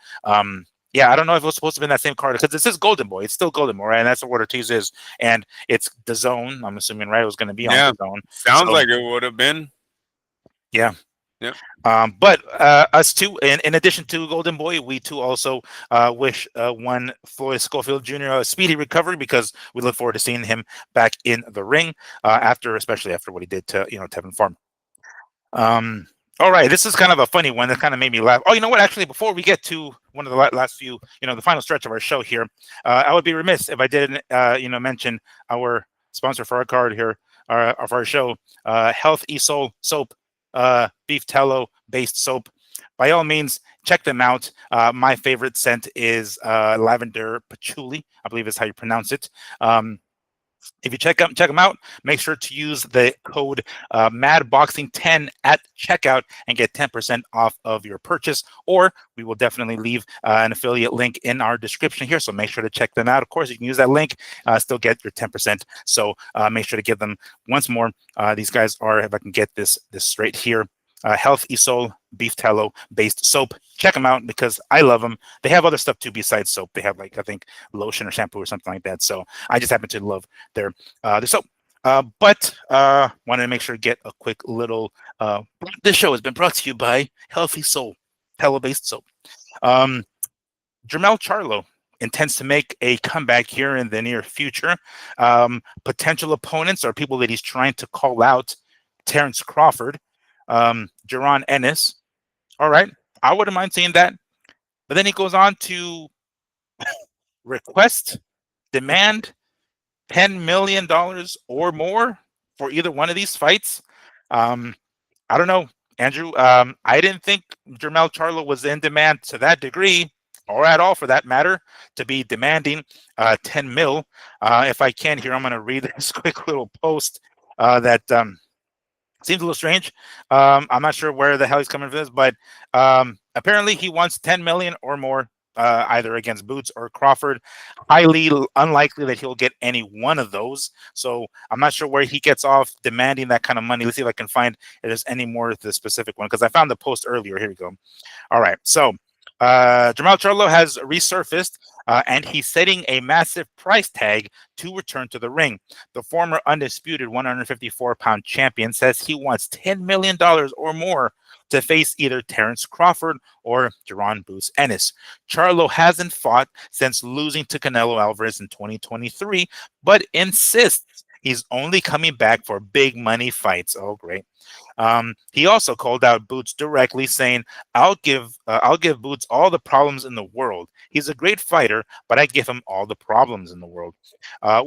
yeah, I don't know if it was supposed to be in that same card, because this is Golden Boy. It's still Golden Boy, right? And that's what Ortiz is, and it's the Zone. I'm assuming, right? It was going to be on the Zone. Sounds like it would have been. Yeah. Yeah. But us too, in addition to Golden Boy, we too also wish one Floyd Schofield Jr. a speedy recovery, because we look forward to seeing him back in the ring especially after what he did to Tevin Farm. All right, this is kind of a funny one that kind of made me laugh. Oh, you know what? Actually, before we get to one of the last few, the final stretch of our show here, I would be remiss if I didn't, mention our sponsor for our card here, of our show, Health Esol Soap, beef tallow based soap. By all means, check them out. My favorite scent is lavender patchouli, I believe is how you pronounce it. If you check them out, make sure to use the code MADBoxing10 at checkout and get 10% off of your purchase. Or we will definitely leave an affiliate link in our description here, so make sure to check them out. Of course, you can use that link, still get your 10%. So make sure to give them once more. These guys are, if I can get this straight here, Health Esol beef tallow based soap. Check them out because I love them. They have other stuff too besides soap. They have, like, I think lotion or shampoo or something like that. So I just happen to love their soap. But wanted to make sure to get a quick little. This show has been brought to you by Healthy Soul tallow based soap. Jermell Charlo intends to make a comeback here in the near future. Potential opponents are people that he's trying to call out: Terrence Crawford, Jaron Ennis. All right, I wouldn't mind seeing that. But then he goes on to demand $10 million or more for either one of these fights. I don't know, Andrew. I didn't think Jermell Charlo was in demand to that degree, or at all for that matter, to be demanding 10 mil. If I can here, I'm going to read this quick little post that seems a little strange. I'm not sure where the hell he's coming from this, but apparently he wants 10 million or more, either against Boots or Crawford. Highly unlikely that he'll get any one of those. So I'm not sure where he gets off demanding that kind of money. Let's see if I can find if there's any more to the specific one, because I found the post earlier. Here we go. All right. So Jermell Charlo has resurfaced, and he's setting a massive price tag to return to the ring. The former undisputed 154-pound champion says he wants $10 million or more to face either Terrence Crawford or Jaron Boots Ennis. Charlo hasn't fought since losing to Canelo Alvarez in 2023, but insists he's only coming back for big money fights. Oh, great. He also called out Boots directly, saying, I'll give Boots all the problems in the world. He's a great fighter, but I give him all the problems in the world.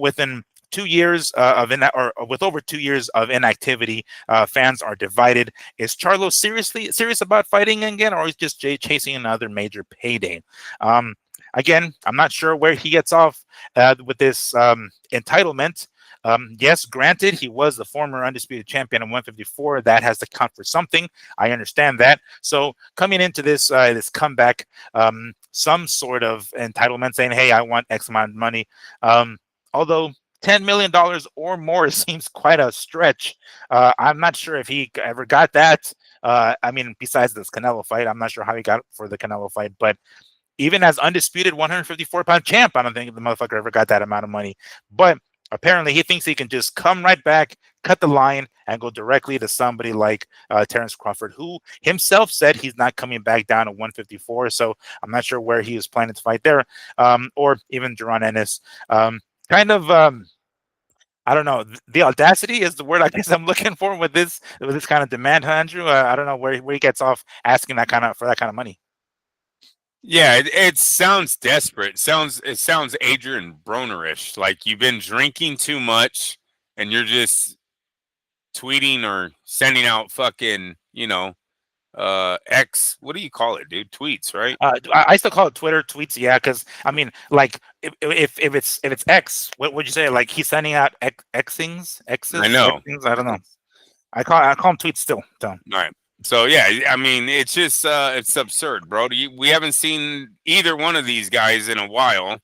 Within 2 years with over 2 years of inactivity, fans are divided. Is Charlo serious about fighting again, or is just chasing another major payday? Again, I'm not sure where he gets off with this entitlement. Yes, granted, he was the former undisputed champion in 154. That has to count for something. I understand that. So coming into this comeback, some sort of entitlement, saying, "Hey, I want X amount of money." Although $10 million or more seems quite a stretch. I'm not sure if he ever got that. I mean, besides this Canelo fight, I'm not sure how he got it for the Canelo fight, but even as undisputed 154-pound champ, I don't think the motherfucker ever got that amount of money. But apparently, he thinks he can just come right back, cut the line, and go directly to somebody like Terrence Crawford, who himself said he's not coming back down to 154. So I'm not sure where he was planning to fight there, or even Jaron Ennis. Kind of. I don't know. The audacity is the word I guess I'm looking for with this kind of demand, Andrew. I don't know where he gets off asking that kind of for that kind of money. Yeah, it sounds desperate. It sounds Adrian Bronerish. Like you've been drinking too much, and you're just tweeting or sending out fucking, X. What do you call it, dude? Tweets, right? I still call it Twitter tweets, yeah, because I mean, like if it's X, what would you say? Like he's sending out Xings, I know. Xings? I don't know. I call them tweets still. So. All right. So yeah, I mean, it's just it's absurd, bro. We haven't seen either one of these guys in a while.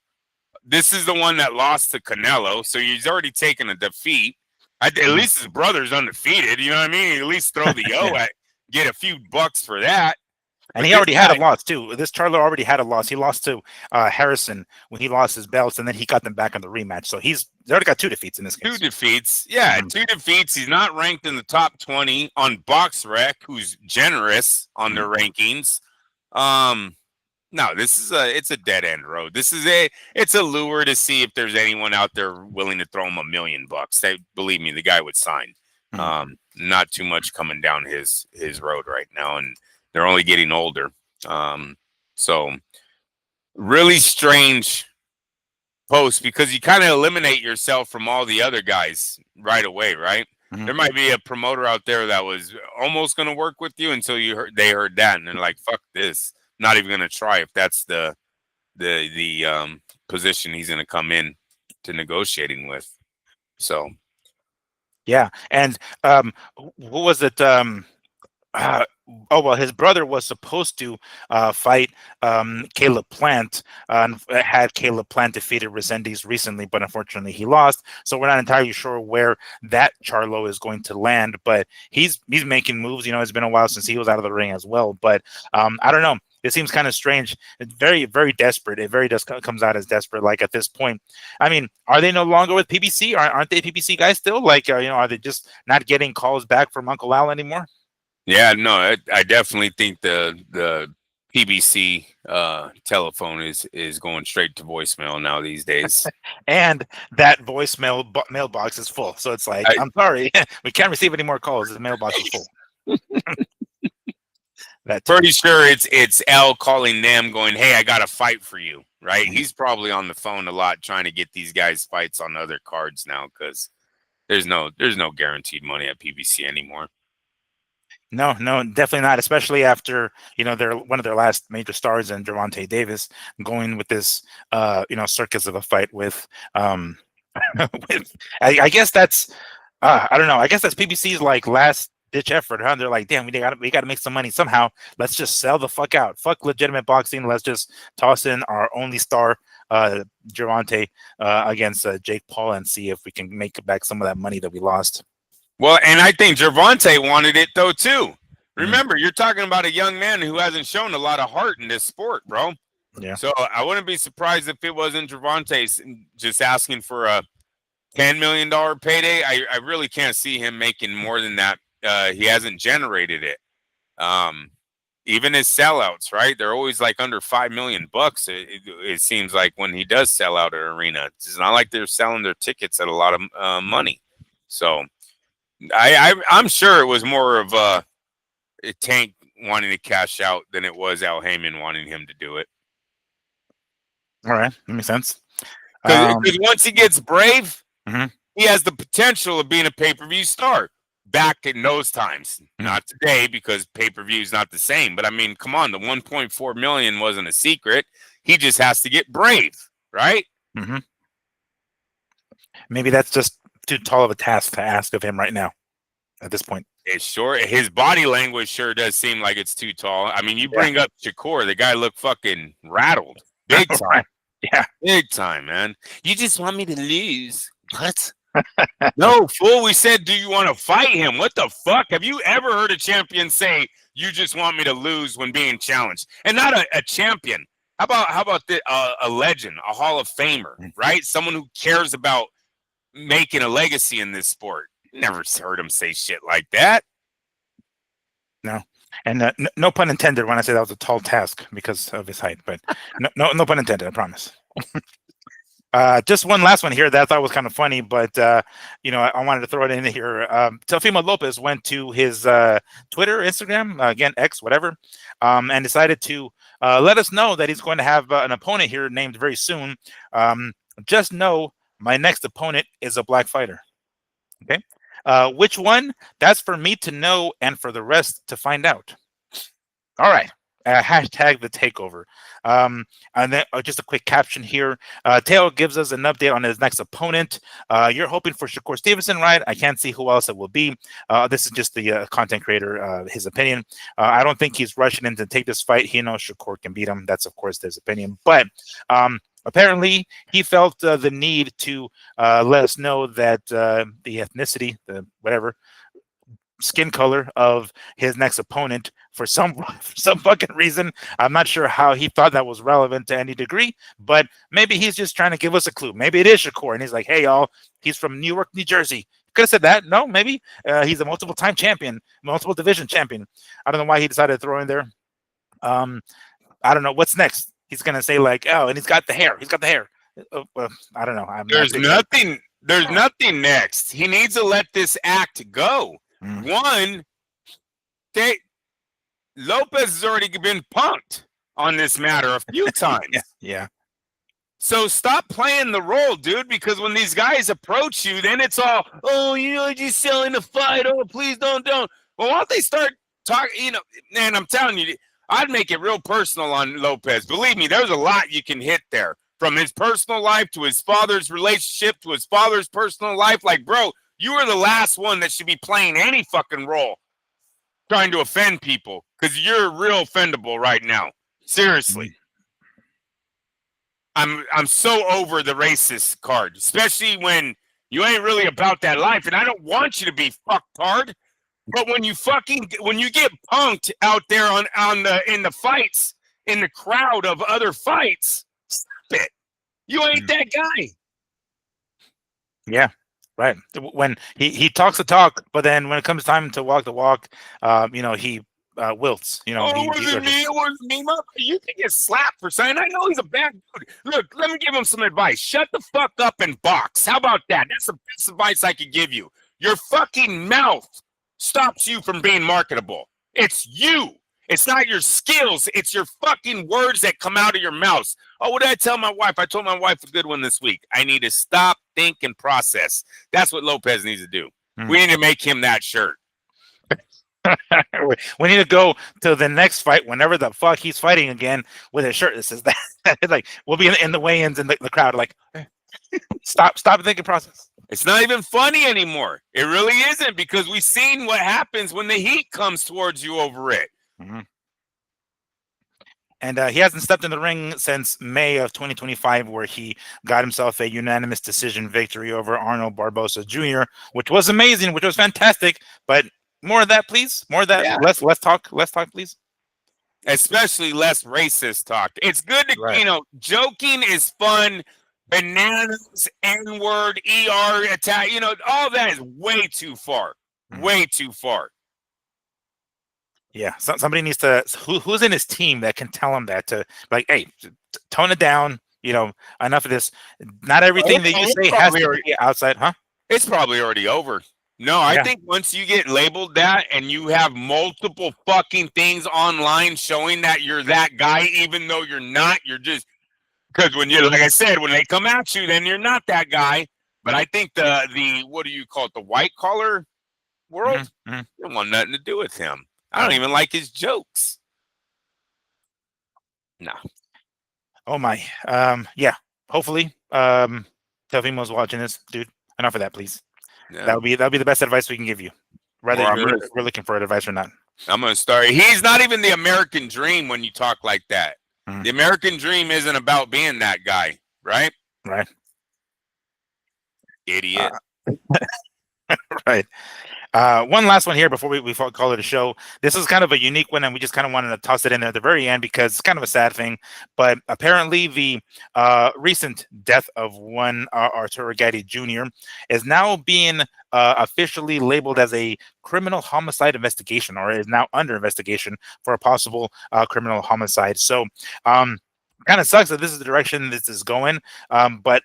This is the one that lost to Canelo, so he's already taken a defeat. At least his brother's undefeated. You know what I mean? At least throw the O Yeah. at, get a few bucks for that. And he already had a loss too. This Charlo already had a loss. He lost to Harrison when he lost his belts, and then he got them back in the rematch. So he's already got 2 defeats in this case. 2 defeats. Yeah, 2 defeats. He's not ranked in the top 20 on BoxRec, who's generous on their rankings. No, it's a dead end road. It's a lure to see if there's anyone out there willing to throw him $1 million. Believe me, the guy would sign. Not too much coming down his road right now, and they're only getting older. So really strange post because you kind of eliminate yourself from all the other guys right away, right? There might be a promoter out there that was almost going to work with you until they heard that, and they're like, "Fuck this." Not even going to try if that's the position he's going to come in to negotiating with. So, yeah, and who was it? His brother was supposed to fight Caleb Plant, and had Caleb Plant defeated Resendiz recently, but unfortunately he lost. So we're not entirely sure where that Charlo is going to land, but he's making moves. It's been a while since he was out of the ring as well, but I don't know. It seems kind of strange. It's very, very desperate. It very just comes out as desperate. Like at this point, I mean, are they no longer with PBC? Aren't they PBC guys still? Like, are they just not getting calls back from Uncle Al anymore? Yeah, no, I definitely think the PBC telephone is going straight to voicemail now these days. And that voicemail mailbox is full. So it's like, I'm sorry, we can't receive any more calls. The mailbox is full. Pretty sure it's L calling them going, "Hey, I got a fight for you," right? He's probably on the phone a lot trying to get these guys fights on other cards now because there's no guaranteed money at PBC anymore. No, definitely not. Especially after they're one of their last major stars in Gervonta Davis going with this circus of a fight with with I guess that's I don't know. I guess that's PBC's like last ditch effort, huh? They're like, damn, we got to make some money somehow. Let's just sell the fuck out. Fuck legitimate boxing. Let's just toss in our only star, Gervonta, against Jake Paul and see if we can make back some of that money that we lost. Well, and I think Gervonta wanted it though too. Remember, you're talking about a young man who hasn't shown a lot of heart in this sport, bro. Yeah. So I wouldn't be surprised if it wasn't Gervonta just asking for a $10 million payday. I really can't see him making more than that. He hasn't generated it. Even his sellouts, right? They're always like under $5 million. It seems like when he does sell out an arena, it's not like they're selling their tickets at a lot of money. So I'm sure it was more of a Tank wanting to cash out than it was Al Heyman wanting him to do it. All right, that makes sense. Because once he gets brave, he has the potential of being a pay-per-view star. Back in those times, not today because pay-per-view is not the same. But I mean, come on, the 1.4 million wasn't a secret. He just has to get brave, right? Maybe that's just too tall of a task to ask of him right now at this point. It's short. His body language sure does seem like it's too tall. I mean, you bring up Shakur, the guy looked fucking rattled. Big time. Right. Yeah. Big time, man. You just want me to lose. What? No, fool. We said, do you want to fight him? What the fuck? Have you ever heard a champion say, you just want me to lose when being challenged? And not a champion. How about a legend, a Hall of Famer, right? Someone who cares about making a legacy in this sport. Never heard him say shit like that. No. And no pun intended when I say that was a tall task because of his height, but no pun intended, I promise. Just one last one here that I thought was kind of funny, but I wanted to throw it in here. Teofimo Lopez went to his Twitter, Instagram, again X, whatever, and decided to let us know that he's going to have an opponent here named very soon. Just know my next opponent is a black fighter. Okay, which one? That's for me to know and for the rest to find out. All right. Hashtag the takeover. And then just a quick caption here. Teo gives us an update on his next opponent. You're hoping for Shakur Stevenson, right? I can't see who else it will be. This is just the content creator, his opinion. I don't think he's rushing in to take this fight. He knows Shakur can beat him. That's, of course, his opinion. But apparently, he felt the need to let us know that the ethnicity, the whatever, skin color of his next opponent for some fucking reason. I'm not sure how he thought that was relevant to any degree, but maybe he's just trying to give us a clue. Maybe it is Shakur, and he's like, hey, y'all, he's from Newark, New Jersey. Could have said that. No, maybe he's a multiple-time champion, multiple division champion. I don't know why he decided to throw in there. I don't know. What's next? He's going to say like, oh, and he's got the hair. He's got the hair. I don't know. There's nothing next. He needs to let this act go. One, Lopez has already been punked on this matter a few times. Yeah. So stop playing the role, dude, because when these guys approach you, then it's all, oh, you're just selling the fight. Oh, please don't. Well, why don't they start talking, man, I'm telling you, I'd make it real personal on Lopez. Believe me, there's a lot you can hit there. From his personal life to his father's relationship to his father's personal life. Like, bro, you are the last one that should be playing any fucking role trying to offend people because you're real offendable right now. Seriously. I'm so over the racist card, especially when you ain't really about that life. And I don't want you to be fucked hard. But when you get punked out there in the fights, in the crowd of other fights, stop it. You ain't that guy. Yeah. Right. When he talks the talk, but then when it comes time to walk the walk, he wilts. It wasn't me. You can get slapped for saying, I know he's a bad dude. Look, let me give him some advice. Shut the fuck up and box. How about that? That's the best advice I could give you. Your fucking mouth stops you from being marketable. It's you. It's not your skills. It's your fucking words that come out of your mouth. Oh, what did I tell my wife? I told my wife a good one this week. I need to stop, think, and process. That's what Lopez needs to do. We need to make him that shirt. We need to go to the next fight whenever the fuck he's fighting again with a shirt that says that. It's like we'll be in the weigh-ins and the crowd like, stop, think, and process. It's not even funny anymore. It really isn't because we've seen what happens when the heat comes towards you over it. And he hasn't stepped in the ring since May of 2025, where he got himself a unanimous decision victory over Arnold Barbosa Jr., which was amazing, which was fantastic. But more of that, please. More of that. Yeah. Less talk, please. Especially less racist talk. It's good to, joking is fun. Bananas, N-word, ER, attack, all that is way too far. Way too far. Yeah, somebody needs to. Who's in his team that can tell him that to like, hey, tone it down. Enough of this. Not everything that you say has to be outside, huh? It's probably already over. No, I think once you get labeled that and you have multiple fucking things online showing that you're that guy, even though you're not, you're just because when you, like I said, when they come at you, then you're not that guy. But I think the what do you call it, the white collar world, don't want nothing to do with him. I don't even like his jokes. No. Oh my. Yeah. Hopefully, Teofimo's watching this, dude. Enough of that, please. Yeah. That'll be the best advice we can give you. whether Or we're looking for advice or not. I'm gonna start. He's not even the American dream when you talk like that. The American dream isn't about being that guy, right? Right. Idiot. Right. One last one here before we call it a show. This is kind of a unique one, and we just kind of wanted to toss it in there at the very end because it's kind of a sad thing. But apparently, the recent death of one Arturo Gatti Jr. is now being officially labeled as a criminal homicide investigation, or is now under investigation for a possible criminal homicide. So, kind of sucks that this is the direction this is going. But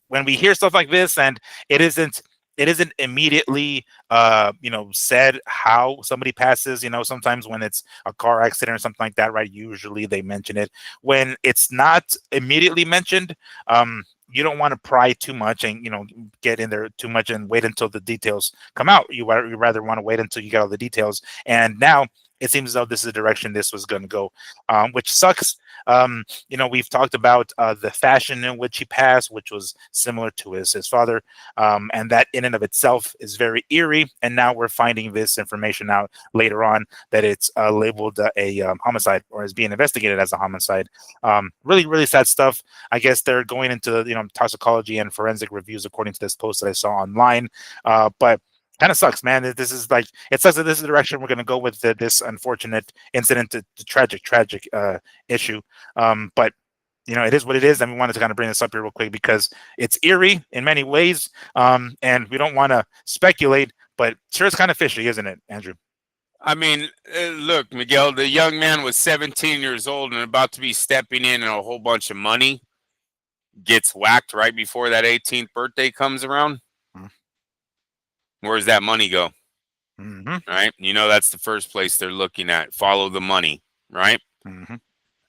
when we hear stuff like this, and it isn't immediately said how somebody passes. Sometimes when it's a car accident or something like that, right, usually they mention it. When it's not immediately mentioned, you don't want to pry too much and get in there too much and wait until the details come out. You rather want to wait until you get all the details. And now it seems as though this is the direction this was going to go, which sucks. We've talked about the fashion in which he passed, which was similar to his father, and that in and of itself is very eerie. And now we're finding this information out later on that it's labeled a homicide, or is being investigated as a homicide. Really, really sad stuff. I guess they're going into toxicology and forensic reviews according to this post that I saw online, but kind of sucks, man. This is like, it sucks that this is the direction we're going to go with this unfortunate incident, the tragic issue. But it is what it is, and we wanted to kind of bring this up here real quick because it's eerie in many ways, and we don't want to speculate, but sure, it's kind of fishy, isn't it, Andrew? I mean, look, Miguel, the young man was 17 years old and about to be stepping in a whole bunch of money, gets whacked right before that 18th birthday comes around. Where does that money go? Right? That's the first place they're looking at. Follow the money, right?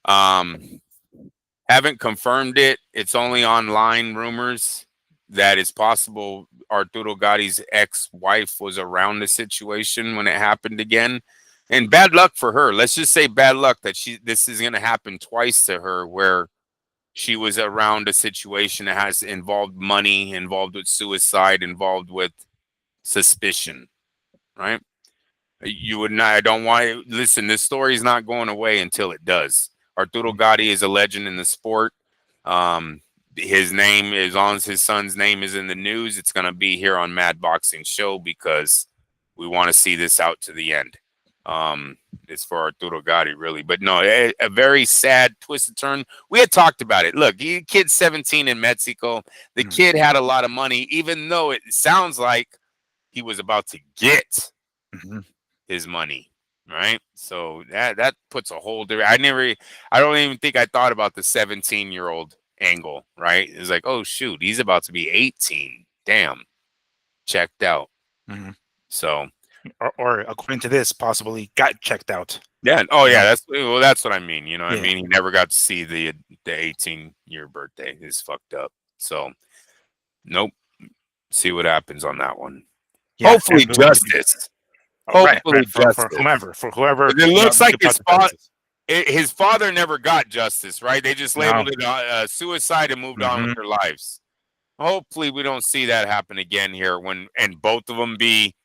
Haven't confirmed it. It's only online rumors that it's possible Arturo Gatti's ex-wife was around the situation when it happened again. And bad luck for her. Let's just say bad luck that this is going to happen twice to her, where she was around a situation that has involved money, involved with suicide, involved with suspicion, right? You would not. I don't want. Listen, this story is not going away until it does. Arturo Gatti is a legend in the sport. His name is on. His son's name is in the news. It's going to be here on Mad Boxing Show because we want to see this out to the end. It's for Arturo Gatti, really. But no, a very sad twisted turn. We had talked about it. Look, kid's 17 in Mexico. The kid had a lot of money, even though it sounds like he was about to get his money, right? So that puts a whole different. I don't even think I thought about the 17-year-old angle, right? It's like, oh shoot, he's about to be 18. Damn, checked out. So, or according to this, possibly got checked out. Yeah. Oh yeah. That's what I mean. You know what I mean? He never got to see the 18-year birthday. It's fucked up. So, nope. See what happens on that one. Yeah, hopefully justice. Hopefully justice. For whoever. But it looks like his father never got justice, right? They just labeled it suicide and moved on with their lives. Hopefully we don't see that happen again here and both of them be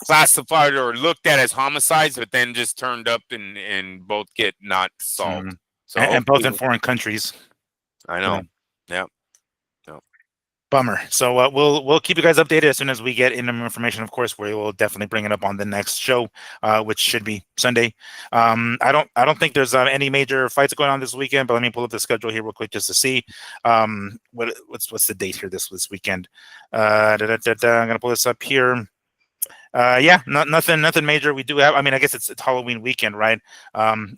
classified or looked at as homicides, but then just turned up and both get not solved. So and both in foreign countries. I know. Yeah. Bummer. So we'll keep you guys updated as soon as we get in more information. Of course, we will definitely bring it up on the next show, which should be Sunday. I don't think there's any major fights going on this weekend, but let me pull up the schedule here real quick just to see what's the date here this weekend. I'm gonna pull this up here. Nothing major. We do have, I guess it's Halloween weekend, right?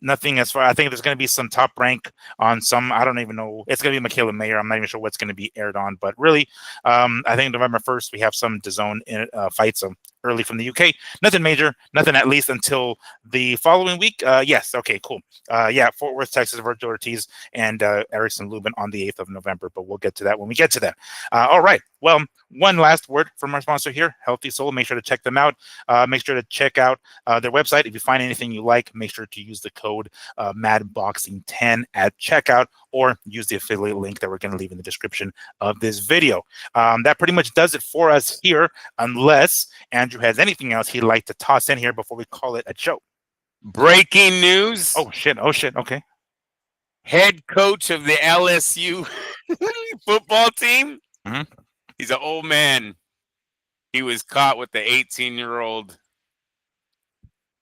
Nothing as far, I think there's going to be some Top Rank on some, I don't even know. It's going to be Michaela Mayer. I'm not even sure what's going to be aired on, but really, I think November 1st, we have some DAZN fights early from the UK. Nothing major, nothing at least until the following week. Yes. Okay, cool. Fort Worth, Texas, Virgil Ortiz and Erickson Lubin on the 8th of November, but we'll get to that when we get to that. All right. Well, one last word from our sponsor here, Healthy Soul. Make sure to check them out. Make sure to check out their website. If you find anything you like, make sure to use the code MADBoxing10 at checkout, or use the affiliate link that we're going to leave in the description of this video. That pretty much does it for us here, unless Andrew has anything else he'd like to toss in here before we call it a show. Breaking news. Oh, shit. Oh, shit. Okay. Head coach of the LSU football team. Mhm. He's an old man. He was caught with the 18-year-old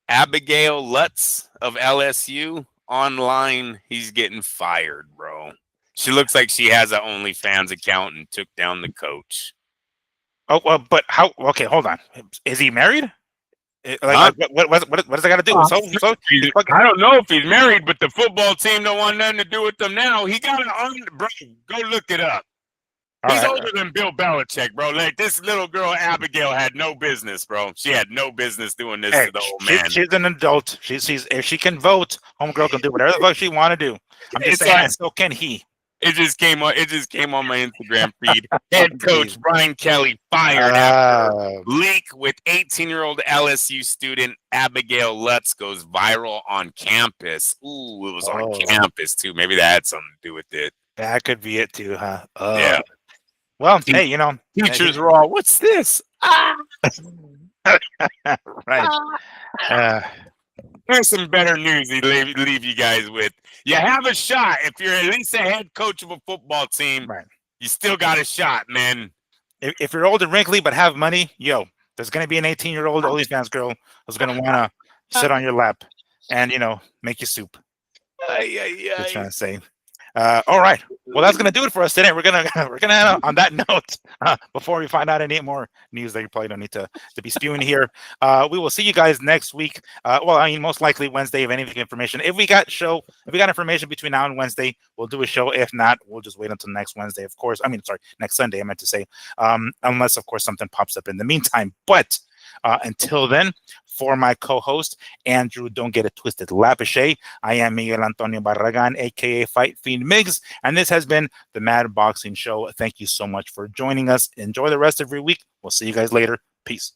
Abigail Lutz of LSU online. He's getting fired, bro. She looks like she has an OnlyFans account and took down the coach. Oh, well, but how? Okay, hold on. Is he married? Huh? What does that got to do? I don't know if he's married, but the football team don't want nothing to do with them now. He got bro. Go look it up. He's older than Bill Belichick, bro. Like, this little girl, Abigail, had no business, bro. She had no business doing this to the old man. She's an adult. She's if she can vote, homegirl can do whatever the fuck she want to do. I'm just saying, and so can he. It just came on my Instagram feed. Head coach Brian Kelly fired after leak with 18-year-old LSU student Abigail Lutz goes viral on campus. Ooh, it was on campus too. Maybe that had something to do with it. That could be it too, huh? Yeah. Well, hey, you know, teachers were all, "What's this?" Right. Here's some better news to leave you guys with. You have a shot. If you're at least a head coach of a football team, right, you still got a shot, man. If you're old and wrinkly but have money, there's going to be an 18-year-old OnlyFans girl who's going to want to sit on your lap and, make you soup. Just trying to say. All right. Well, that's gonna do it for us today. We're gonna end on that note before we find out any more news that you probably don't need to be spewing here. We will see you guys next week. Well, I mean, most likely Wednesday. If anything, information. If we got information between now and Wednesday, we'll do a show. If not, we'll just wait until next Wednesday. Of course. I mean, sorry, next Sunday. I meant to say, unless of course something pops up in the meantime. But until then, for my co-host, Andrew, don't get it twisted, Lapichet, I am Miguel Antonio Barragan, aka Fight Fiend Miggs, and this has been the Mad Boxing Show. Thank you so much for joining us. Enjoy the rest of your week. We'll see you guys later. Peace.